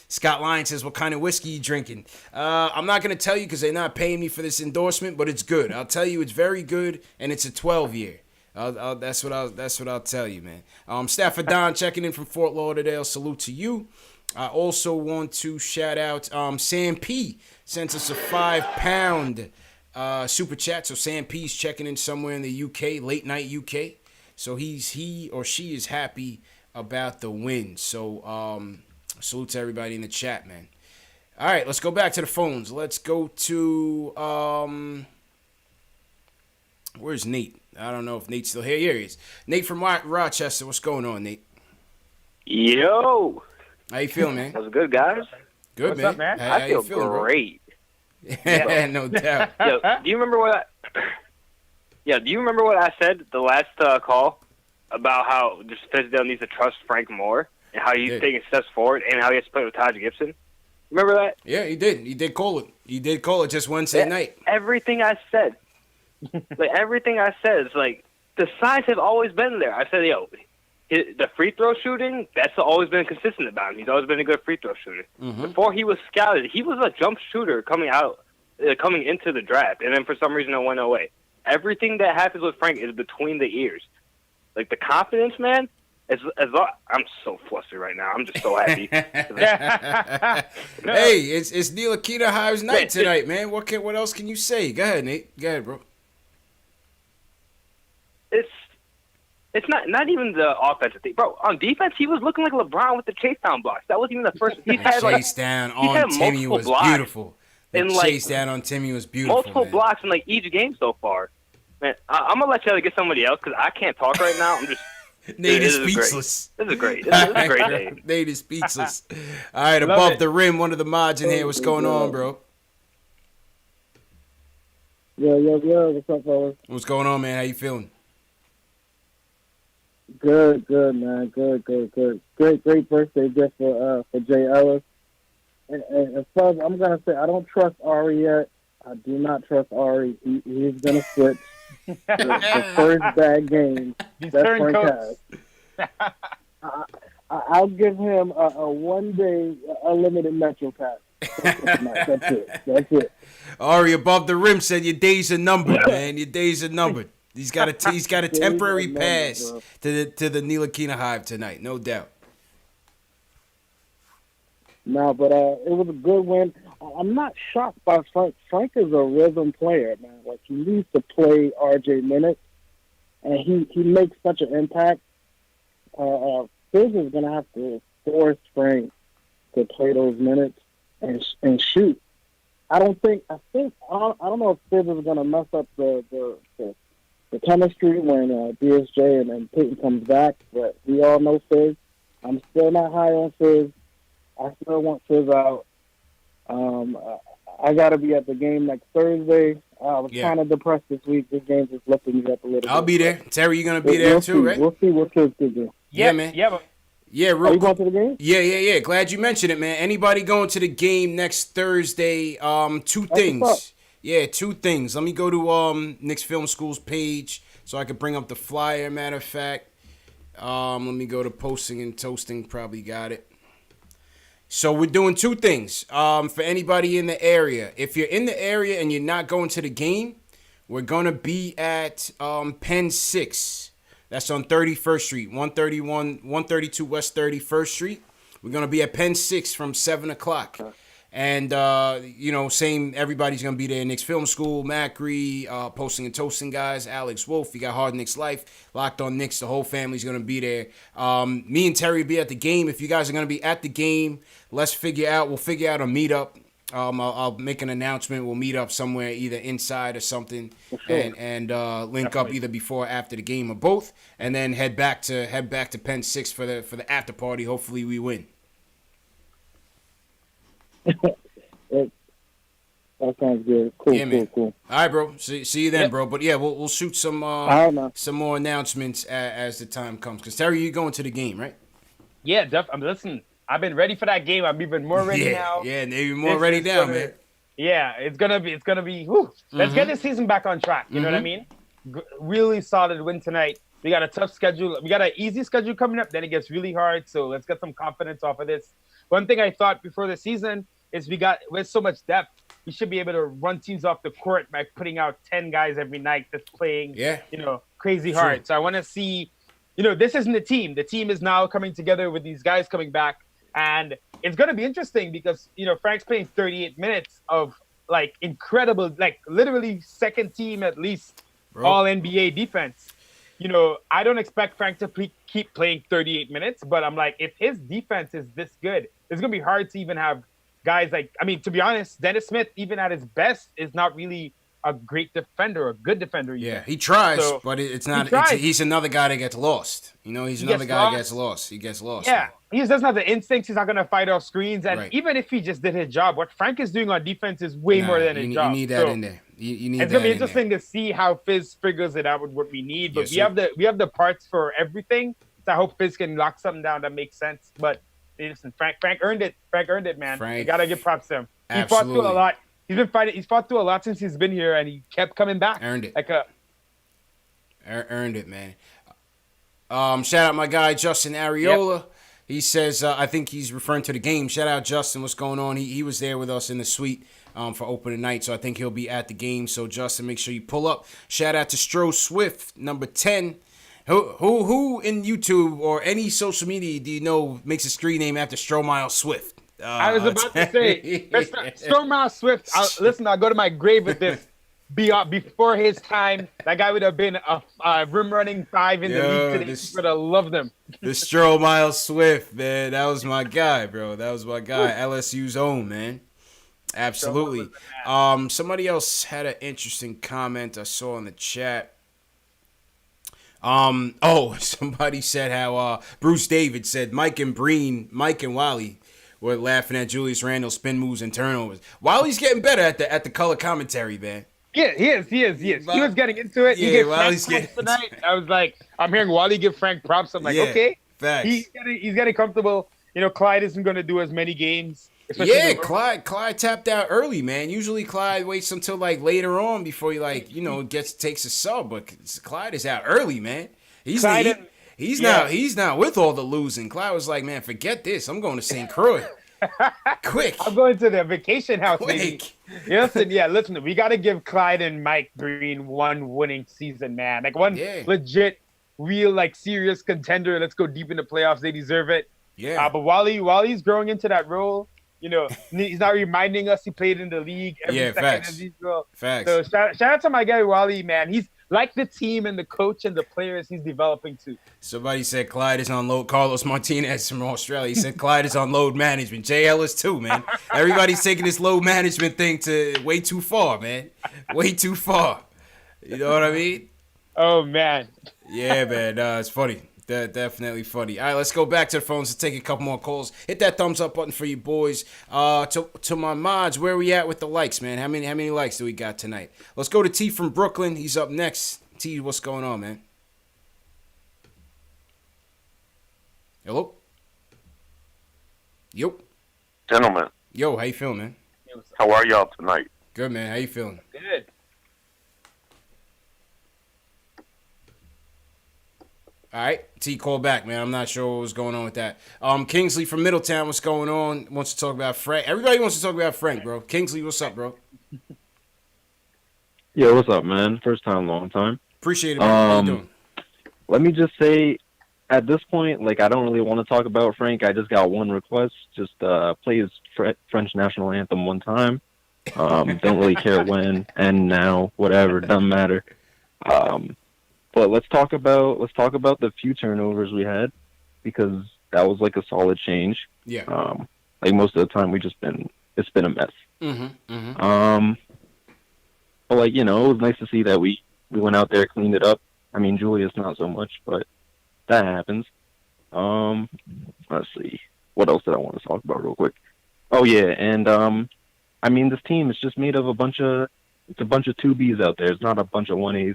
Scott Lyon says, what kind of whiskey you drinking? I'm not going to tell you because they're not paying me for this endorsement, but it's good. I'll tell you it's very good, and it's a 12-year. That's what I'll tell you, man. Stafford Don checking in from Fort Lauderdale. Salute to you. I also want to shout out Sam P. Sent us a £5 super chat. So Sam P's checking in somewhere in the UK, late night UK. So he or she is happy about the win. So salute to everybody in the chat, man. All right, let's go back to the phones. Let's go to where's Nate? I don't know if Nate's still here. Here he is. Nate from Rochester. What's going on, Nate? Yo. How you feeling, man? That's good, guys. Good, What's man. up, man? How I feel you feeling, great. Yeah, no doubt. Yo, do you remember what? Do you remember what I said the last call about how just Fizdale needs to trust Frank more and how he's taking steps forward and how he has to play with Taj Gibson? Remember that? Yeah, he did. He did call it. He did call it just Wednesday night. Everything I said, everything I said is like the signs have always been there. I said, yo, the free throw shooting, that's always been consistent about him. He's always been a good free throw shooter. Mm-hmm. Before he was scouted, he was a jump shooter coming into the draft, and then for some reason it went away. Everything that happens with Frank is between the ears. Like the confidence, man. I'm so flustered right now. I'm just so happy. Hey, it's Ntilikina Hive's night tonight, man. What else can you say? Go ahead, Nate. Go ahead, bro. It's not even the offensive thing, bro. On defense, he was looking like LeBron with the chase down blocks. That wasn't even the first. He had chase down on Timmy was beautiful. The chase down on Timmy was beautiful. Multiple blocks in each game so far. Man, I'm gonna let you get somebody else because I can't talk right now. I'm just. Nate is speechless. This is great. This is a great day. Nate is speechless. All right, Above the Rim, one of the mods in here. What's going on, bro? Yo. What's up, fellas? What's going on, man? How you feeling? Good, man. Good. Great birthday gift for Jay Ellis. And fellas, I'm gonna say I don't trust Ari yet. I do not trust Ari. He's gonna switch. the first bad game that Frank has. I'll give him a 1-day unlimited Metro pass. That's it. Ari Above the Rim said your days are numbered, man. Your days are numbered. He's got a temporary pass to the Ntilikina Hive tonight, no doubt. No, but it was a good win. I'm not shocked by Frank. Frank is a rhythm player, man. Like he needs to play RJ minutes, and he makes such an impact. Fizz is gonna have to force Frank to play those minutes and shoot. I don't know if Fizz is going to mess up the chemistry when DSJ and Peyton comes back, but we all know Fizz. I'm still not high on Fizz. I still want Fizz out. I got to be at the game next Thursday. I was kind of depressed this week. This game just lifted me up a little bit. I'll be there. Terry, you going to be there too, right? We'll see what Fizz can do. Yeah, man. Yeah, Yeah, Are you going to the game? Yeah. Glad you mentioned it, man. Anybody going to the game next Thursday? Two things. Yeah, two things. Let me go to Knicks Film School's page so I could bring up the flyer, matter of fact. Let me go to posting and toasting. Probably got it. So we're doing two things for anybody in the area. If you're in the area and you're not going to the game, we're going to be at Penn 6. That's on 31st Street, 132 West 31st Street. We're going to be at Penn 6 from 7 o'clock. And, same, everybody's going to be there. Knicks Film School, Macri, Posting and Toasting guys, Alex Wolf. You got Hard Knicks Life, Locked on Knicks. The whole family's going to be there. Me and Terry will be at the game. If you guys are going to be at the game, we'll figure out a meetup. I'll make an announcement. We'll meet up somewhere, either inside or something, and link up either before or after the game or both, and then head back to Penn 6 for the after party. Hopefully, we win. That sounds good. Cool, yeah, man. Cool. All right, bro. See you then, bro. But yeah, we'll shoot some more announcements as the time comes. Cause Terry, you going to the game, right? Yeah, listen. I've been ready for that game. I'm even more ready now. Yeah, and even more ready now, man. Yeah, it's gonna be. Whew. Let's get this season back on track. You know what I mean? Really solid win tonight. We got a tough schedule. We got an easy schedule coming up. Then it gets really hard. So let's get some confidence off of this. One thing I thought before the season is with so much depth, we should be able to run teams off the court by putting out 10 guys every night that's playing. Crazy hard. So I want to see. This isn't the team. The team is now coming together with these guys coming back. And it's going to be interesting because, Frank's playing 38 minutes of, incredible, literally second team at least all NBA defense. I don't expect Frank to keep playing 38 minutes, but I'm like, if his defense is this good, it's going to be hard to even have guys to be honest, Dennis Smith, even at his best, is not really a great defender, a good defender. Yeah, he tries, but it's not. He's another guy that gets lost. He's another guy that gets lost. He gets lost. Yeah, he just doesn't have the instincts. He's not going to fight off screens. And even if he just did his job, what Frank is doing on defense is way more than his job. You need that in there. You need. It's going to be interesting to see how Fizz figures it out with what we need. But we have the parts for everything. So I hope Fizz can lock something down that makes sense. But listen, Frank earned it. Frank earned it, man. You got to give props to him. He fought through a lot. He's fought through a lot since he's been here, and he kept coming back. Earned it. Earned it, man. Shout out my guy Justin Areola. Yep. He says, I think he's referring to the game. Shout out Justin. What's going on? He was there with us in the suite for opening night, so I think he'll be at the game. So Justin, make sure you pull up. Shout out to Stro Swift, number 10. Who in YouTube or any social media do you know makes a screen name after Stromile Swift? I was about to say, Stromile Swift. I'll go to my grave with this. Before his time, that guy would have been a rim running 5 in the league today. But I love them. The Stromile Swift, man. That was my guy, bro. That was my guy. LSU's own, man. Absolutely. Somebody else had an interesting comment I saw in the chat. Somebody said how Bruce David said Mike and Wally were laughing at Julius Randle's spin moves and turnovers. Wally's getting better at the color commentary, man. Yeah, he is. He was getting into it. He gave Frank props tonight. I was like, I'm hearing Wally give Frank props. I'm like, okay. Facts. He's getting comfortable. Clyde isn't going to do as many games. Yeah, Clyde tapped out early, man. Usually Clyde waits until later on before he takes a sub, but Clyde is out early, man. He's not with all the losing. Clyde was like, man, forget this. I'm going to St. Croix. Quick. I'm going to the vacation house. Quick. Listen, we got to give Clyde and Mike Breen one winning season, man. One legit, real, serious contender. Let's go deep in the playoffs. They deserve it. Yeah. But Wally's growing into that role. He's not reminding us he played in the league every second. Facts. So shout out to my guy Wally, man. like the team and the coach and the players he's developing too. Somebody said Clyde is on load. Carlos Martinez from Australia. He said Clyde is on load management. Jay Ellis too, man. Everybody's taking this load management thing to way too far, man. Way too far. You know what I mean? Oh, man. Yeah, man. It's funny. Definitely funny. All right, let's go back to the phones and take a couple more calls. Hit that thumbs up button for you boys. To my mods, where we at with the likes, man? How many likes do we got tonight? Let's go to T from Brooklyn. He's up next. T, what's going on, man? Hello? Yo. Gentlemen. Yo, how you feeling, man? How are y'all tonight? Good, man. How you feeling? Good. All right, T, call back, man. I'm not sure what was going on with that. Kingsley from Middletown, what's going on? Wants to talk about Frank. Everybody wants to talk about Frank, bro. Kingsley, what's up, bro? Yo, what's up, man? First time, long time. Appreciate it, man. How you doing? Let me just say, at this point, like, I don't really want to talk about Frank. I just got one request. Just play his French national anthem one time. Don't really care when and now, whatever. Doesn't matter. But let's talk about the few turnovers we had, because that was like a solid change. Yeah. Like most of the time it's been a mess. But like, you know, it was nice to see that we went out there, cleaned it up. I mean, Julius not so much, but that happens. Let's see. What else did I want to talk about real quick? Oh yeah, and I mean, this team is just made of a bunch of 2Bs out there. It's not a bunch of 1As.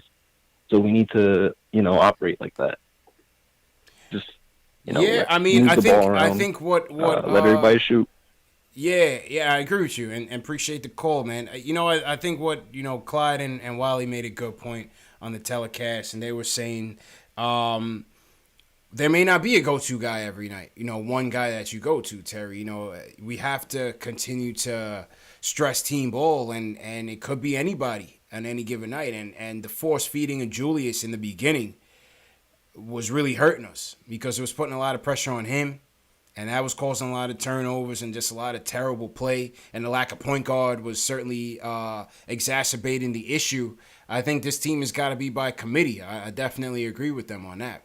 So we need to, you know, operate like that. Just, you know, yeah. I mean, I think what let everybody shoot. Yeah, I agree with you, and appreciate the call, man. You know, I think what, you know, Clyde and Wally made a good point on the telecast, and they were saying there may not be a go-to guy every night. You know, one guy that you go to, Terry. You know, we have to continue to stress team ball, and it could be anybody on any given night, and the force feeding of Julius in the beginning was really hurting us because it was putting a lot of pressure on him, and that was causing a lot of turnovers and just a lot of terrible play, and the lack of point guard was certainly exacerbating the issue. I think this team has got to be by committee. I definitely agree with them on that.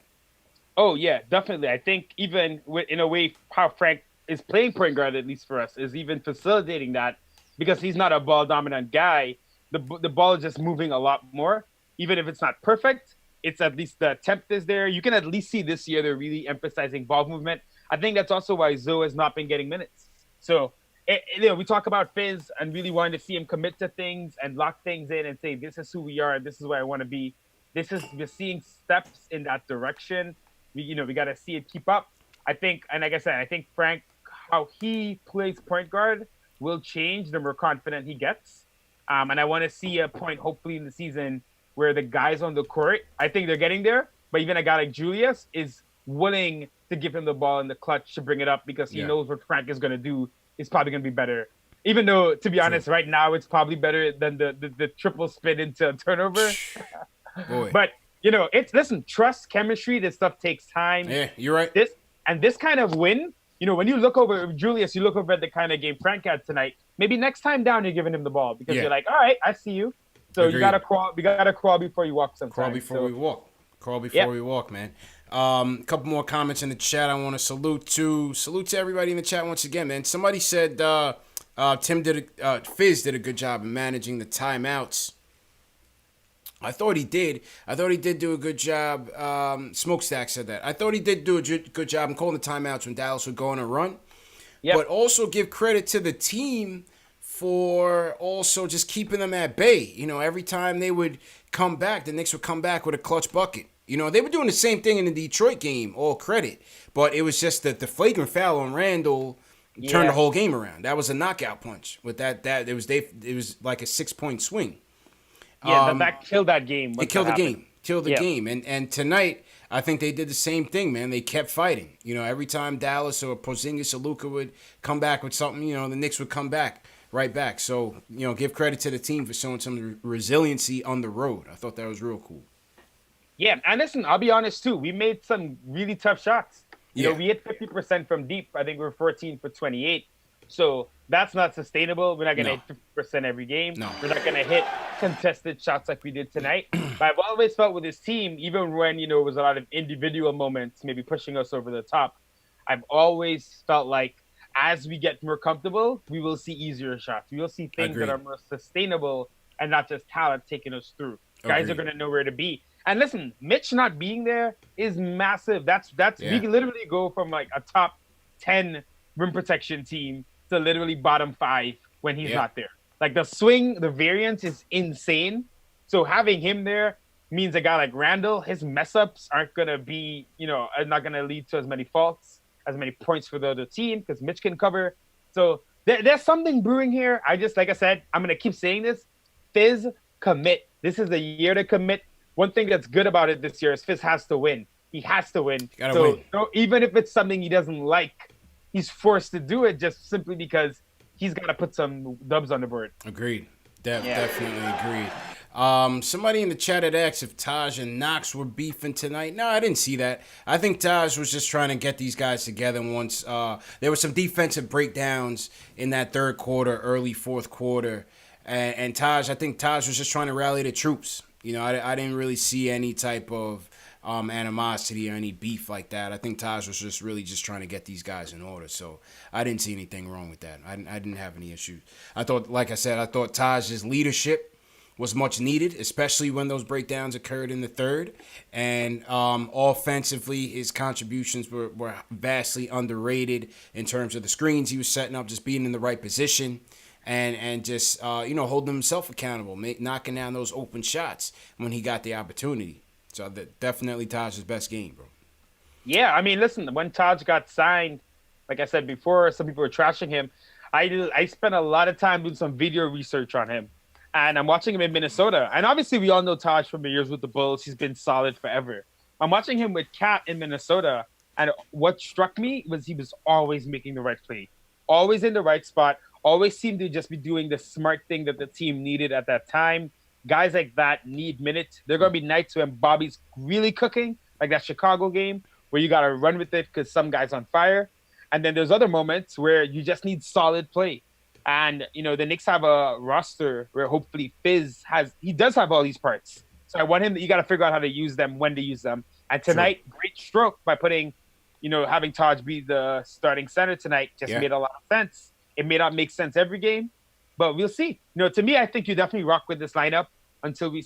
Oh, yeah, definitely. I think even in a way how Frank is playing point guard, at least for us, is even facilitating that, because he's not a ball-dominant guy. The ball is just moving a lot more. Even if it's not perfect, it's at least the attempt is there. You can at least see this year they're really emphasizing ball movement. I think that's also why Zoe has not been getting minutes. So, you know, we talk about Fizz and really wanting to see him commit to things and lock things in and say, this is who we are and this is where I want to be. We're seeing steps in that direction. We got to see it keep up. I think, and like I said, I think Frank, how he plays point guard will change the more confident he gets. And I want to see a point, hopefully, in the season where the guys on the court, I think they're getting there, but even a guy like Julius is willing to give him the ball in the clutch to bring it up because he knows what Frank is going to do. It's probably going to be better. Even though, to be honest, right now it's probably better than the triple spin into a turnover. But, you know, listen, trust, chemistry, this stuff takes time. Yeah, you're right. This kind of win, you know, when you look over Julius, you look over at the kind of game Frank had tonight. Maybe next time down you're giving him the ball because you're like, all right, I see you. So Agreed. You gotta crawl. We gotta crawl before you walk. Sometimes. Crawl before we walk. Crawl before we walk, man. A couple more comments in the chat. I want to salute to everybody in the chat once again, man. Somebody said Fizz did a good job in managing the timeouts. I thought he did. Do a good job. Smokestack said that. I thought he did do a good job in calling the timeouts when Dallas would go on a run. Yep. But also give credit to the team for also just keeping them at bay. You know, every time they would come back, the Knicks would come back with a clutch bucket. You know, they were doing the same thing in the Detroit game, all credit. But it was just that the flagrant foul on Randall turned the whole game around. That was a knockout punch. With that it was like a 6-point swing. Yeah, that killed that game. It killed the game. Killed the game. And tonight, I think they did the same thing, man. They kept fighting. You know, every time Dallas or Porzingis or Luka would come back with something, you know, the Knicks would come back, right back. So, you know, give credit to the team for showing some resiliency on the road. I thought that was real cool. Yeah, and listen, I'll be honest, too. We made some really tough shots. You know, we hit 50% from deep. I think we're 14 for 28. So that's not sustainable. We're not going to hit 50% every game. No. We're not going to hit contested shots like we did tonight. But I've always felt with this team, even when, it was a lot of individual moments, maybe pushing us over the top, I've always felt like as we get more comfortable, we will see easier shots. We will see things that are more sustainable and not just talent taking us through. Guys are going to know where to be. And listen, Mitch not being there is massive. That's we can literally go from like a top 10 rim protection team to literally bottom 5 when he's not there. Like the swing, the variance is insane. So having him there means a guy like Randall, his mess ups aren't going to be, are not going to lead to as many faults, as many points for the other team because Mitch can cover. So there's something brewing here. Like I said, I'm going to keep saying this. Fizz, commit. This is the year to commit. One thing that's good about it this year is Fizz has to win. He has to win. So even if it's something he doesn't like, he's forced to do it just simply because he's got to put some dubs on the board. Agreed. Definitely agreed. Somebody in the chat had asked if Taj and Knox were beefing tonight. No, I didn't see that. I think Taj was just trying to get these guys together once. There were some defensive breakdowns in that third quarter, early fourth quarter. And I think Taj was just trying to rally the troops. I didn't really see any type of animosity or any beef like that. I think Taj was just trying to get these guys in order. So I didn't see anything wrong with that. I didn't have any issues. I thought Taj's leadership was much needed, especially when those breakdowns occurred in the third. And offensively, his contributions were vastly underrated in terms of the screens he was setting up, just being in the right position. And just, holding himself accountable, knocking down those open shots when he got the opportunity. So definitely Taj's best game, bro. Yeah, I mean, listen, when Taj got signed, like I said before, some people were trashing him. I spent a lot of time doing some video research on him. And I'm watching him in Minnesota. And obviously we all know Taj from the years with the Bulls. He's been solid forever. I'm watching him with Cat in Minnesota. And what struck me was he was always making the right play. Always in the right spot. Always seemed to just be doing the smart thing that the team needed at that time. Guys like that need minutes. There are going to be nights when Bobby's really cooking, like that Chicago game, where you got to run with it because some guy's on fire. And then there's other moments where you just need solid play. And, the Knicks have a roster where hopefully Fizz does have all these parts. So I want him, you got to figure out how to use them, when to use them. And tonight, great stroke by putting, having Taj be the starting center tonight just made a lot of sense. It may not make sense every game, but we'll see. To me, I think you definitely rock with this lineup until we,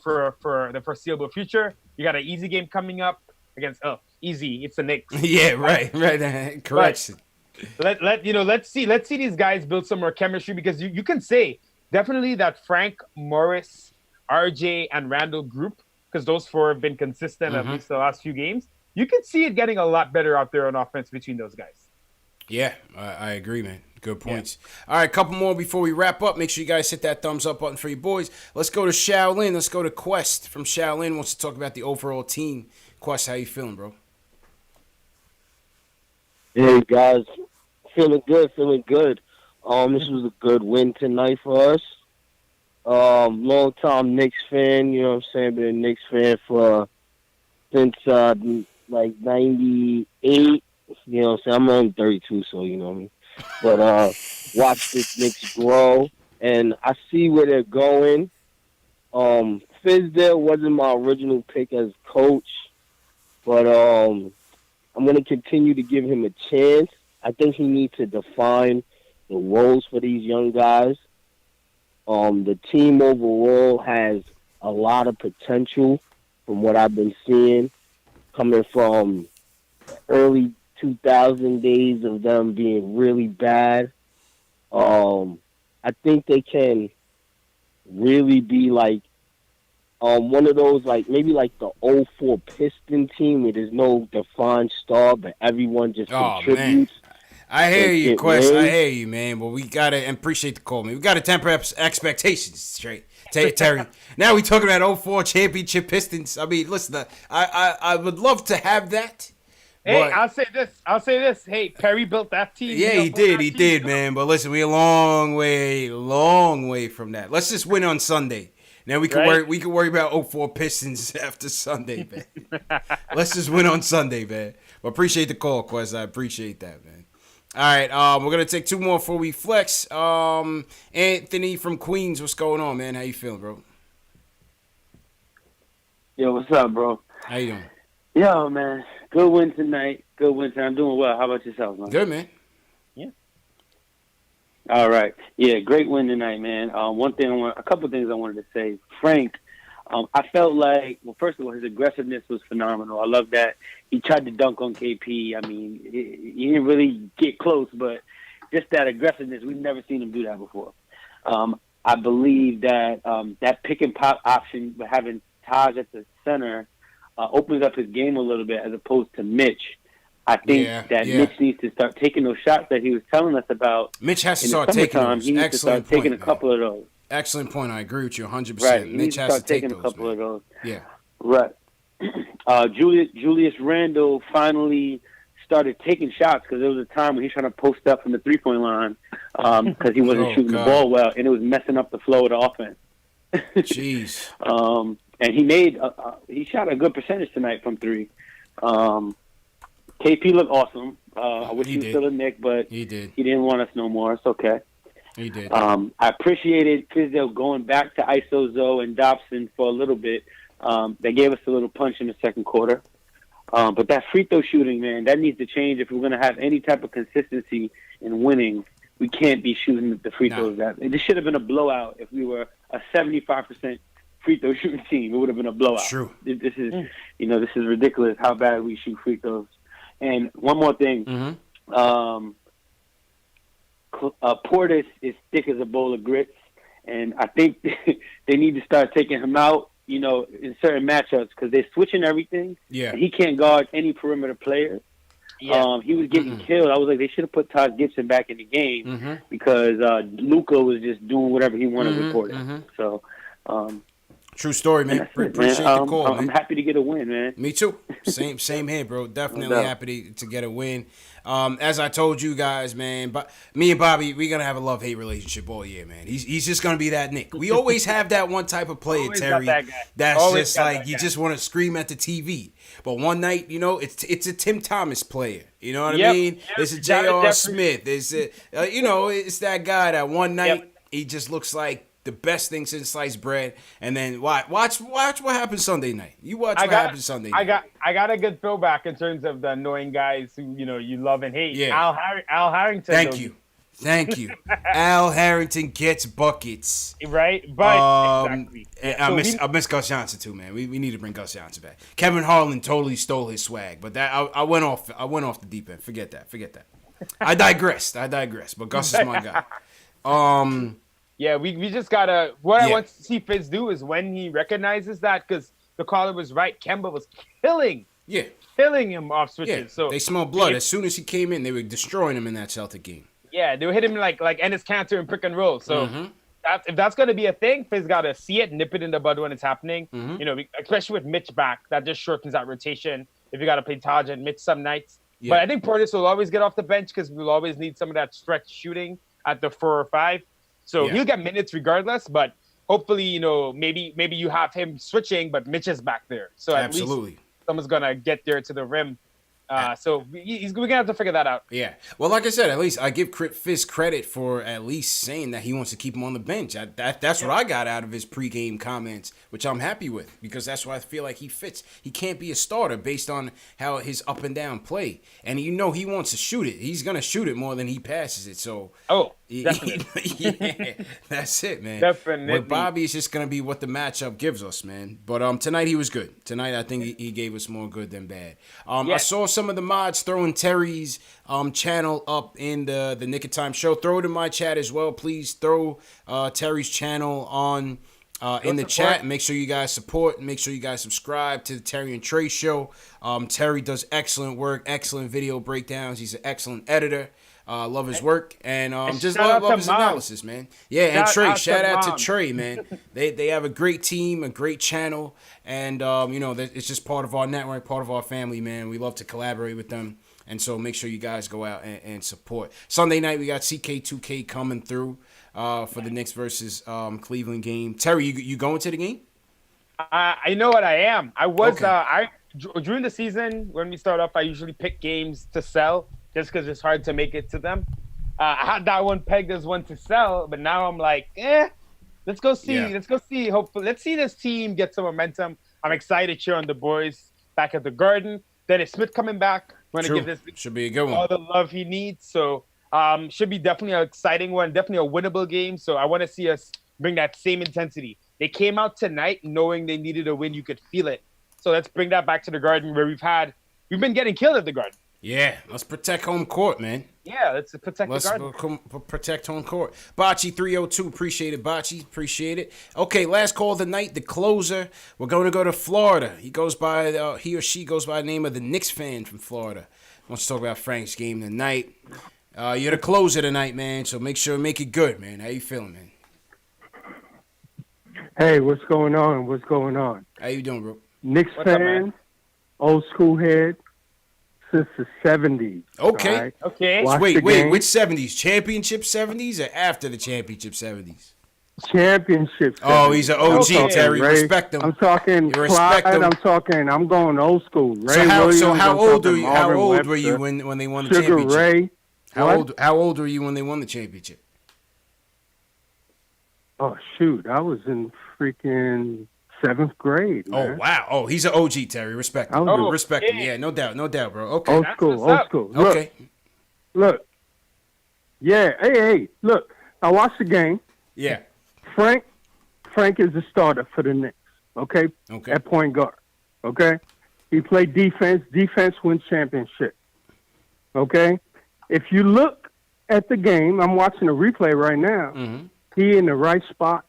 for the foreseeable future. You got an easy game coming up against, easy. It's the Knicks. Yeah, right. Correction. Let's see these guys build some more chemistry because you can say definitely that Frank, Morris, RJ, and Randall group, because those four have been consistent at least the last few games. You can see it getting a lot better out there on offense between those guys. Yeah, I agree, man. Good points. Yeah. All right, a couple more before we wrap up. Make sure you guys hit that thumbs up button for your boys. Let's go to Shaolin. Let's go to Quest from Shaolin. Wants to talk about the overall team. Quest, how you feeling, bro? Hey, guys. Feeling good. This was a good win tonight for us. Long-time Knicks fan, you know what I'm saying? Been a Knicks fan since, 98. You know what I'm saying? I'm only 32, so you know what I mean. But watch this Knicks grow, and I see where they're going. Fizdale wasn't my original pick as coach, but I'm going to continue to give him a chance. I think he needs to define the roles for these young guys. The team overall has a lot of potential from what I've been seeing, coming from early 2000 days of them being really bad. I think they can really be like one of those, like maybe like the 04 Piston team where there's no defined star, but everyone just contributes. Man. I hear you, Quest. I hear you, man. But we got to appreciate the call, man. We got to temper expectations straight. Terry. Now we talking about 04 championship Pistons. I mean, listen, I would love to have that. Hey, I'll say this. Hey, Perry built that team. Yeah, he did, man. But listen, we're a long way from that. Let's just win on Sunday. Now we can worry about 04 Pistons after Sunday, man. Let's just win on Sunday, man. But appreciate the call, Quest. I appreciate that, man. All right, we're gonna take 2 more before we flex. Anthony from Queens, what's going on, man? How you feeling, bro? Yo, what's up, bro? How you doing? Yo, man, good win tonight. Good win tonight. I'm doing well. How about yourself, man? Good, man. Yeah. All right. Yeah, great win tonight, man. A couple of things I wanted to say. Frank, I felt like, well, first of all, his aggressiveness was phenomenal. I love that. He tried to dunk on KP. I mean, he didn't really get close, but just that aggressiveness, we've never seen him do that before. I believe that that pick and pop option, but having Taj at the center, opens up his game a little bit as opposed to Mitch. I think that Mitch needs to start taking those shots that he was telling us about. Mitch has to start taking those. He needs to start taking a couple of those. Excellent point. I agree with you 100%. Right. He Mitch needs to has start to take taking those, a couple man. of those. Yeah. Right. Julius Randle finally started taking shots because there was a time when he was trying to post up from the 3-point line because he wasn't shooting the ball well, and it was messing up the flow of the offense. Jeez. And he shot a good percentage tonight from 3. KP looked awesome. I wish he was still a Knick, but he didn't want us no more. It's okay. He did. I appreciated Fizdale going back to ISO Zoe and Dobson for a little bit. They gave us a little punch in the second quarter. But that free throw shooting, man, that needs to change if we're going to have any type of consistency in winning. We can't be shooting the free throws. This should have been a blowout if we were a 75% free throw shooting team. It would have been a blowout. True. This is, this is ridiculous how bad we shoot free throws. And one more thing. Portis is thick as a bowl of grits, and I think they need to start taking him out, in certain matchups because they're switching everything. Yeah. He can't guard any perimeter player. Yeah. He was getting killed. I was like, they should have put Todd Gibson back in the game because Luka was just doing whatever he wanted with Portis. So, true story, man. Appreciate the call, man. I'm happy to get a win, man. Me too. Same here, bro. Definitely happy to get a win. As I told you guys, man, but me and Bobby, we're gonna have a love-hate relationship all year, man. He's just gonna be that Nick. We always have that one type of player, Terry. That's always just like you just want to scream at the TV. But one night, it's a Tim Thomas player. You know what I mean? It's a J.R. Smith. It's it's that guy that one night he just looks like the best thing since sliced bread, and then watch what happens Sunday night. You watch what happens Sunday night. I got a good throwback in terms of the annoying guys who you love and hate. Yeah. Al Harrington. Thank you. Al Harrington gets buckets. Right, but exactly. I miss Gus Johnson too, man. We need to bring Gus Johnson back. Kevin Harlan totally stole his swag, but that I went off the deep end. Forget that. I digressed. But Gus is my guy. Yeah, we just gotta. What I want to see Fitz do is when he recognizes that, because the caller was right. Kemba was killing him off switches. Yeah, so they smelled blood as soon as he came in. They were destroying him in that Celtic game. Yeah, they were hitting him like Ennis Cantor and pick and roll. So if that's gonna be a thing, Fitz gotta see it, nip it in the bud when it's happening. Especially with Mitch back, that just shortens that rotation. If you gotta play Taj and Mitch some nights, but I think Portis will always get off the bench because we'll always need some of that stretch shooting at the 4 or 5. So he'll get minutes regardless, but hopefully, maybe you have him switching, but Mitch is back there. So at least someone's going to get there to the rim. So we're going to have to figure that out. Yeah. Well, like I said, at least I give Fizz credit for at least saying that he wants to keep him on the bench. That's what I got out of his pregame comments, which I'm happy with because that's why I feel like he fits. He can't be a starter based on how his up and down play. And he wants to shoot it. He's going to shoot it more than he passes it. So definitely. That's it, man. Definitely. With Bobby, it's just going to be what the matchup gives us, man. But tonight he was good. Tonight I think he gave us more good than bad. I saw some of the mods throwing Terry's channel up in the Nick of Time show. Throw it in my chat as well. Please throw Terry's channel on in the chat. Make sure you guys support. Make sure you guys subscribe to the Terry and Trey show. Terry does excellent work, excellent video breakdowns. He's an excellent editor. Love his work and just love his analysis, man. Yeah, and Trey, shout out to Trey, man. They have a great team, a great channel, and it's just part of our network, part of our family, man. We love to collaborate with them, and so make sure you guys go out and support. Sunday night we got CK2K coming through for the Knicks versus Cleveland game. Terry, you going to the game? I know what I am. I was during the season when we start off, I usually pick games to sell just because it's hard to make it to them. I had that one pegged as one to sell, but now I'm like, let's go see. Yeah. Let's go see. Hopefully, let's see this team get some momentum. I'm excited to cheer on the boys back at the Garden. Dennis Smith coming back. We're going to give this should be a good one. All the love he needs. So should be definitely an exciting one, definitely a winnable game. So I want to see us bring that same intensity. They came out tonight knowing they needed a win. You could feel it. So let's bring that back to the Garden where we've been getting killed at the Garden. Yeah, let's protect home court, man. Yeah, let's protect the Garden. Let's protect home court. Bocce 302, appreciate it, Bocce, appreciate it. Okay, last call of the night, the closer. We're going to go to Florida. He or she goes by the name of the Knicks fan from Florida. Wants to talk about Frank's game tonight. You're the closer tonight, man, so make it good, man. How you feeling, man? Hey, what's going on? What's going on? How you doing, bro? Knicks fan, old school head since the 70s. Okay. Right? Okay. Wait, which 70s? Championship 70s or after the championship 70s? Championship 70s. Oh, he's an OG, Okay. Terry. Ray, Respect him. I'm talking Clyde, I'm going old school. Ray Williams, how old are you? How Marvin old Webster, were you when they won the Sugar championship? Ray. How old were you when they won the championship? Oh, shoot. I was in freaking 7th grade, man. Oh, wow. Oh, he's an OG, Terry. Respect him. Respect him. Yeah, no doubt, bro. Okay. Old school. Okay. Look. Yeah. Hey. Look. I watched the game. Yeah. Frank is the starter for the Knicks. Okay. At point guard. Okay. He played defense. Defense wins championship. Okay. If you look at the game, I'm watching a replay right now. Mm-hmm. He in the right spots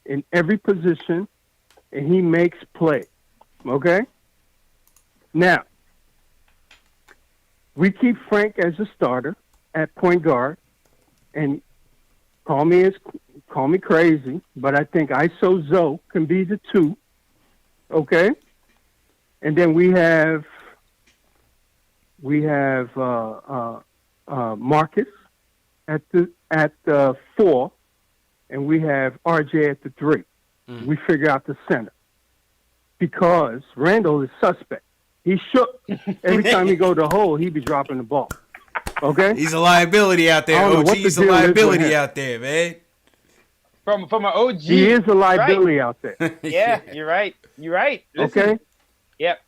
in every position, and he makes play. Okay? Now, we keep Frank as a starter at point guard, and call me crazy, but I think ISO Zoe can be the 2. Okay? And then we have Marcus at the 4, and we have RJ at the 3. We figure out the center because Randall is suspect. He shook every time he go to the hole. He be dropping the ball. Okay, he's a liability out there. OG, he's a liability out there, man. From an OG, he is a liability out there. Yeah, you're right. Listen. Okay. Yep.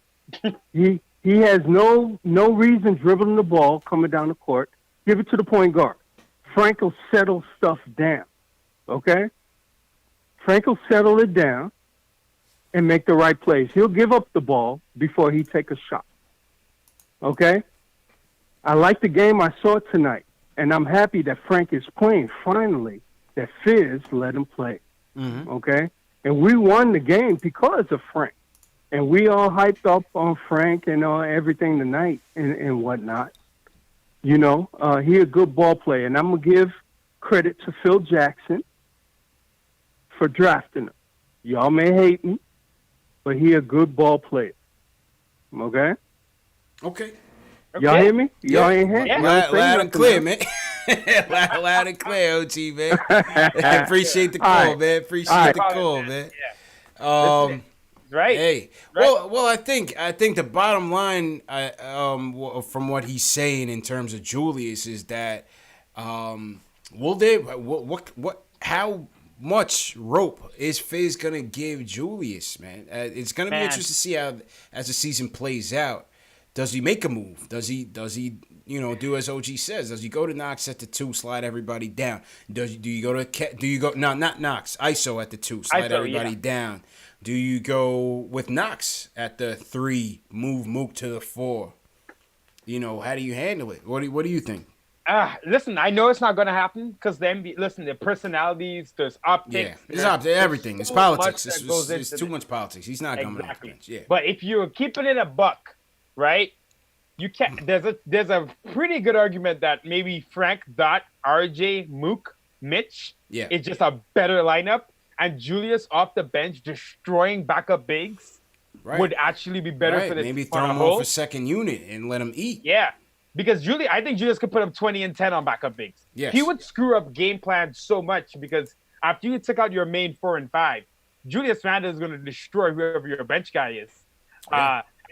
He has no reason dribbling the ball coming down the court. Give it to the point guard. Frank will settle stuff down. Okay? Frank will settle it down and make the right plays. He'll give up the ball before he take a shot. Okay? I like the game I saw tonight, and I'm happy that Frank is playing finally, that Fizz let him play. Mm-hmm. Okay? And we won the game because of Frank. And we all hyped up on Frank and everything tonight and whatnot. You know, he a good ball player. And I'm going to give credit to Phil Jackson for drafting him. Y'all may hate me, but he a good ball player. Okay? Okay. Y'all hear me? Y'all ain't hear me? Loud and clear, man. loud and clear, OG, man. Appreciate the call, man. Appreciate the call, man. Right. Hey. Right. Well, I think the bottom line, from what he's saying in terms of Julius, is that, how much rope is Fizz gonna give Julius, man? It's gonna be interesting to see how as the season plays out. Does he make a move? Does he do as OG says? Does he go to Knox at the 2, slide everybody down? Do you go not Knox, ISO at the 2, slide everybody down? Do you go with Knox at the 3, move Mook to the 4? How do you handle it? What do you think? Listen, I know it's not going to happen because the personalities, there's optics. Yeah, there's everything. It's politics. It's too much politics. He's not coming off the bench. Yeah. But if you're keeping it a buck, right? You can't. There's a pretty good argument that maybe Frank, Dot, RJ, Mook, Mitch is just a better lineup, and Julius off the bench destroying backup bigs would actually be better for this. Maybe throw him off a second unit and let him eat. Yeah. Because I think Julius could put up 20 and 10 on backup bigs. Yes. He would screw up game plan so much because after you took out your main 4 and 5, Julius Randle is going to destroy whoever your bench guy is.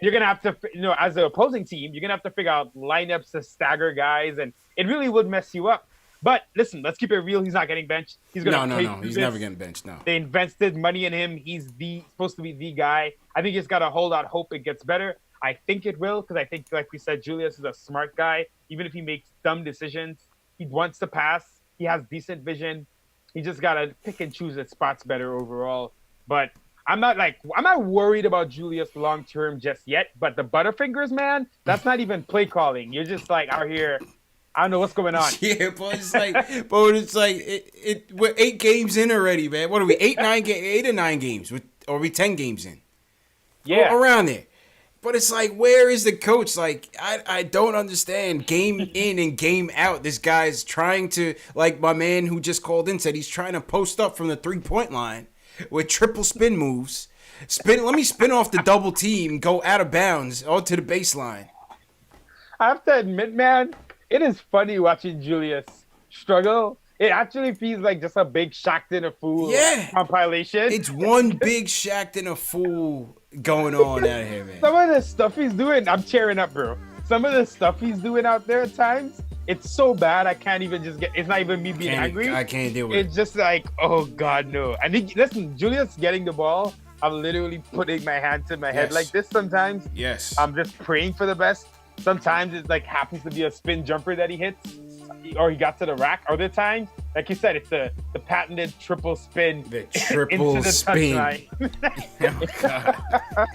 You're going to have to, as the opposing team, you're going to have to figure out lineups to stagger guys, and it really would mess you up. But listen, let's keep it real. He's not getting benched. He's going to No. He's never getting benched, no. They invested money in him. He's supposed to be the guy. I think he's got to hold out hope it gets better. I think it will, because I think, like we said, Julius is a smart guy. Even if he makes dumb decisions, he wants to pass. He has decent vision. He just got to pick and choose his spots better overall. But I'm not worried about Julius long term just yet. But the Butterfingers, man, that's not even play calling. You're just like out here. I don't know what's going on. Yeah, but it's like, we're 8 games in already, man. What are we? 8 or 9 games? Or are we 10 games in? Yeah, around there. But it's like, where is the coach? Like, I don't understand. Game in and game out, this guy's trying to, like my man who just called in said, he's trying to post up from the 3-point line with triple spin moves. Let me spin off the double team, go out of bounds onto the baseline. I have to admit, man, it is funny watching Julius struggle. It actually feels like just a big Shacked in a Fool compilation. It's one big Shacked in a Fool going on out here, man. Some of the stuff he's doing, I'm tearing up, bro. Some of the stuff he's doing out there at times, it's so bad I can't even it's not even me being angry. I can't deal with it. It's just like, oh God, no. I think, listen, Julius getting the ball, I'm literally putting my hand to my head like this sometimes. Yes. I'm just praying for the best. Sometimes it like happens to be a spin jumper that he hits, or he got to the rack. Other times, like you said, it's the patented triple spin. The triple into the spin. Touchline. Oh,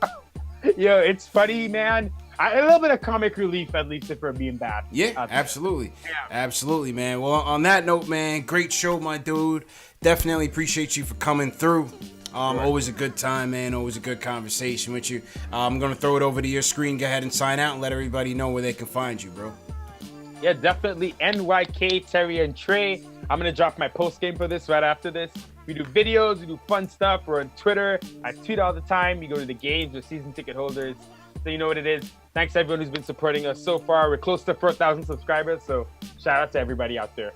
God. Yo, it's funny, man. A little bit of comic relief, at least, if we're being bad. Yeah, absolutely. Yeah. Absolutely, man. Well, on that note, man, great show, my dude. Definitely appreciate you for coming through. Always a good time, man. Always a good conversation with you. I'm going to throw it over to your screen. Go ahead and sign out and let everybody know where they can find you, bro. Yeah, definitely. NYK, Terry, and Trey. I'm going to drop my post game for this right after this. We do videos. We do fun stuff. We're on Twitter. I tweet all the time. We go to the games with season ticket holders. So you know what it is. Thanks to everyone who's been supporting us so far. We're close to 4,000 subscribers. So shout out to everybody out there.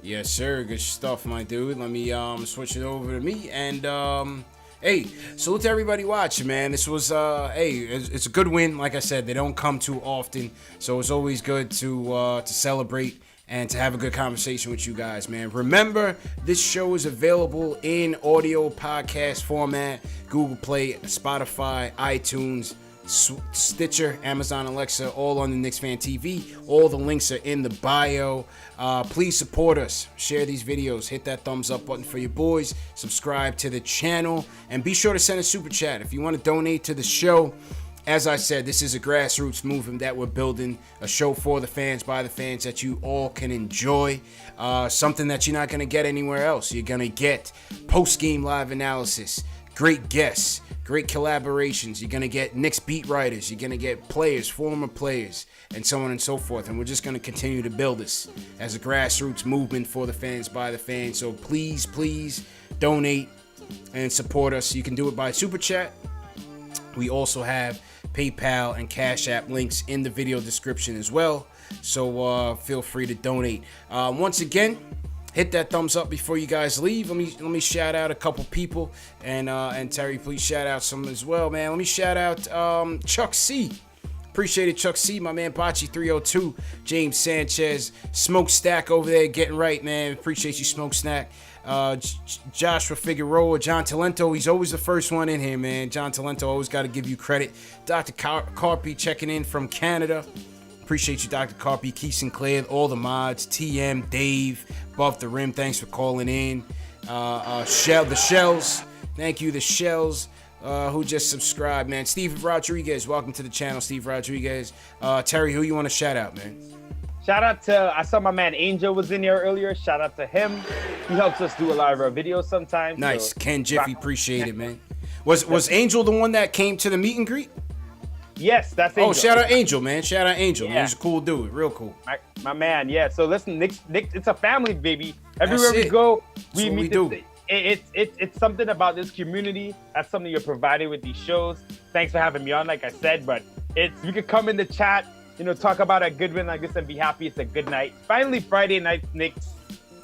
Yes, sir. Good stuff, my dude. Let me switch it over to me. And, hey, salute to everybody watching, man. This was, it's a good win. Like I said, they don't come too often. So it's always good to celebrate and to have a good conversation with you guys, man. Remember, this show is available in audio podcast format, Google Play, Spotify, iTunes, Stitcher, Amazon Alexa, all on the KnicksFanTV. All the links are in the bio. Please support us. Share these videos. Hit that thumbs up button for your boys. Subscribe to the channel. And be sure to send a super chat if you want to donate to the show. As I said, this is a grassroots movement that we're building. A show for the fans, by the fans, that you all can enjoy. Something that you're not going to get anywhere else. You're going to get post-game live analysis, great guests, great collaborations. You're going to get Knicks beat writers. You're going to get players, former players, and so on and so forth. And we're just going to continue to build this as a grassroots movement for the fans, by the fans. So please, please donate and support us. You can do it by Super Chat. We also have PayPal and Cash App links in the video description as well. So feel free to donate. Once again, hit that thumbs up before you guys leave. Let me shout out a couple people, and Terry, please shout out some as well, man. Let me shout out Chuck C. Appreciate it, Chuck C. My man Bocce 302, James Sanchez, Smokestack over there getting right, man. Appreciate you, Smokestack. Joshua Figueroa, John Talento, he's always the first one in here, man. John Talento, always got to give you credit. Dr. Carpy checking in from Canada. Appreciate you, Dr. Carpy, Keith Sinclair, all the mods, TM, Dave, Above the Rim, thanks for calling in. The Shells, thank you, the Shells, who just subscribed, man. Steve Rodriguez, welcome to the channel, Steve Rodriguez. Terry, who you want to shout out, man? Shout out to, I saw my man Angel was in here earlier. Shout out to him. He helps us do a lot of our videos sometimes. Nice. So. Ken Jiffy, appreciate it, man. Was Angel the one that came to the meet and greet? Yes, that's Angel. Oh, shout out Angel, man. Shout out Angel. Yeah. Man. He's a cool dude. Real cool. My man, yeah. So listen, Nick, it's a family, baby. Everywhere we go, we meet this. It's something about this community. That's something you're providing with these shows. Thanks for having me on, like I said. But you could come in the chat, talk about a good win like this and be happy. It's a good night. Finally, Friday night Knicks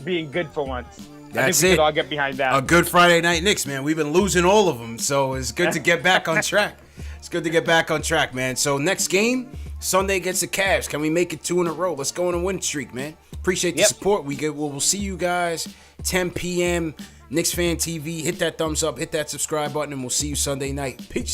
being good for once. That's I think we could all get behind that. A good Friday night Knicks, man. We've been losing all of them, so it's good to get back on track. It's good to get back on track, man. So next game, Sunday against the Cavs. Can we make it 2 in a row? Let's go on a win streak, man. Appreciate the support. We'll see you guys 10 p.m. KnicksFanTV. Hit that thumbs up, hit that subscribe button, and we'll see you Sunday night. Peace.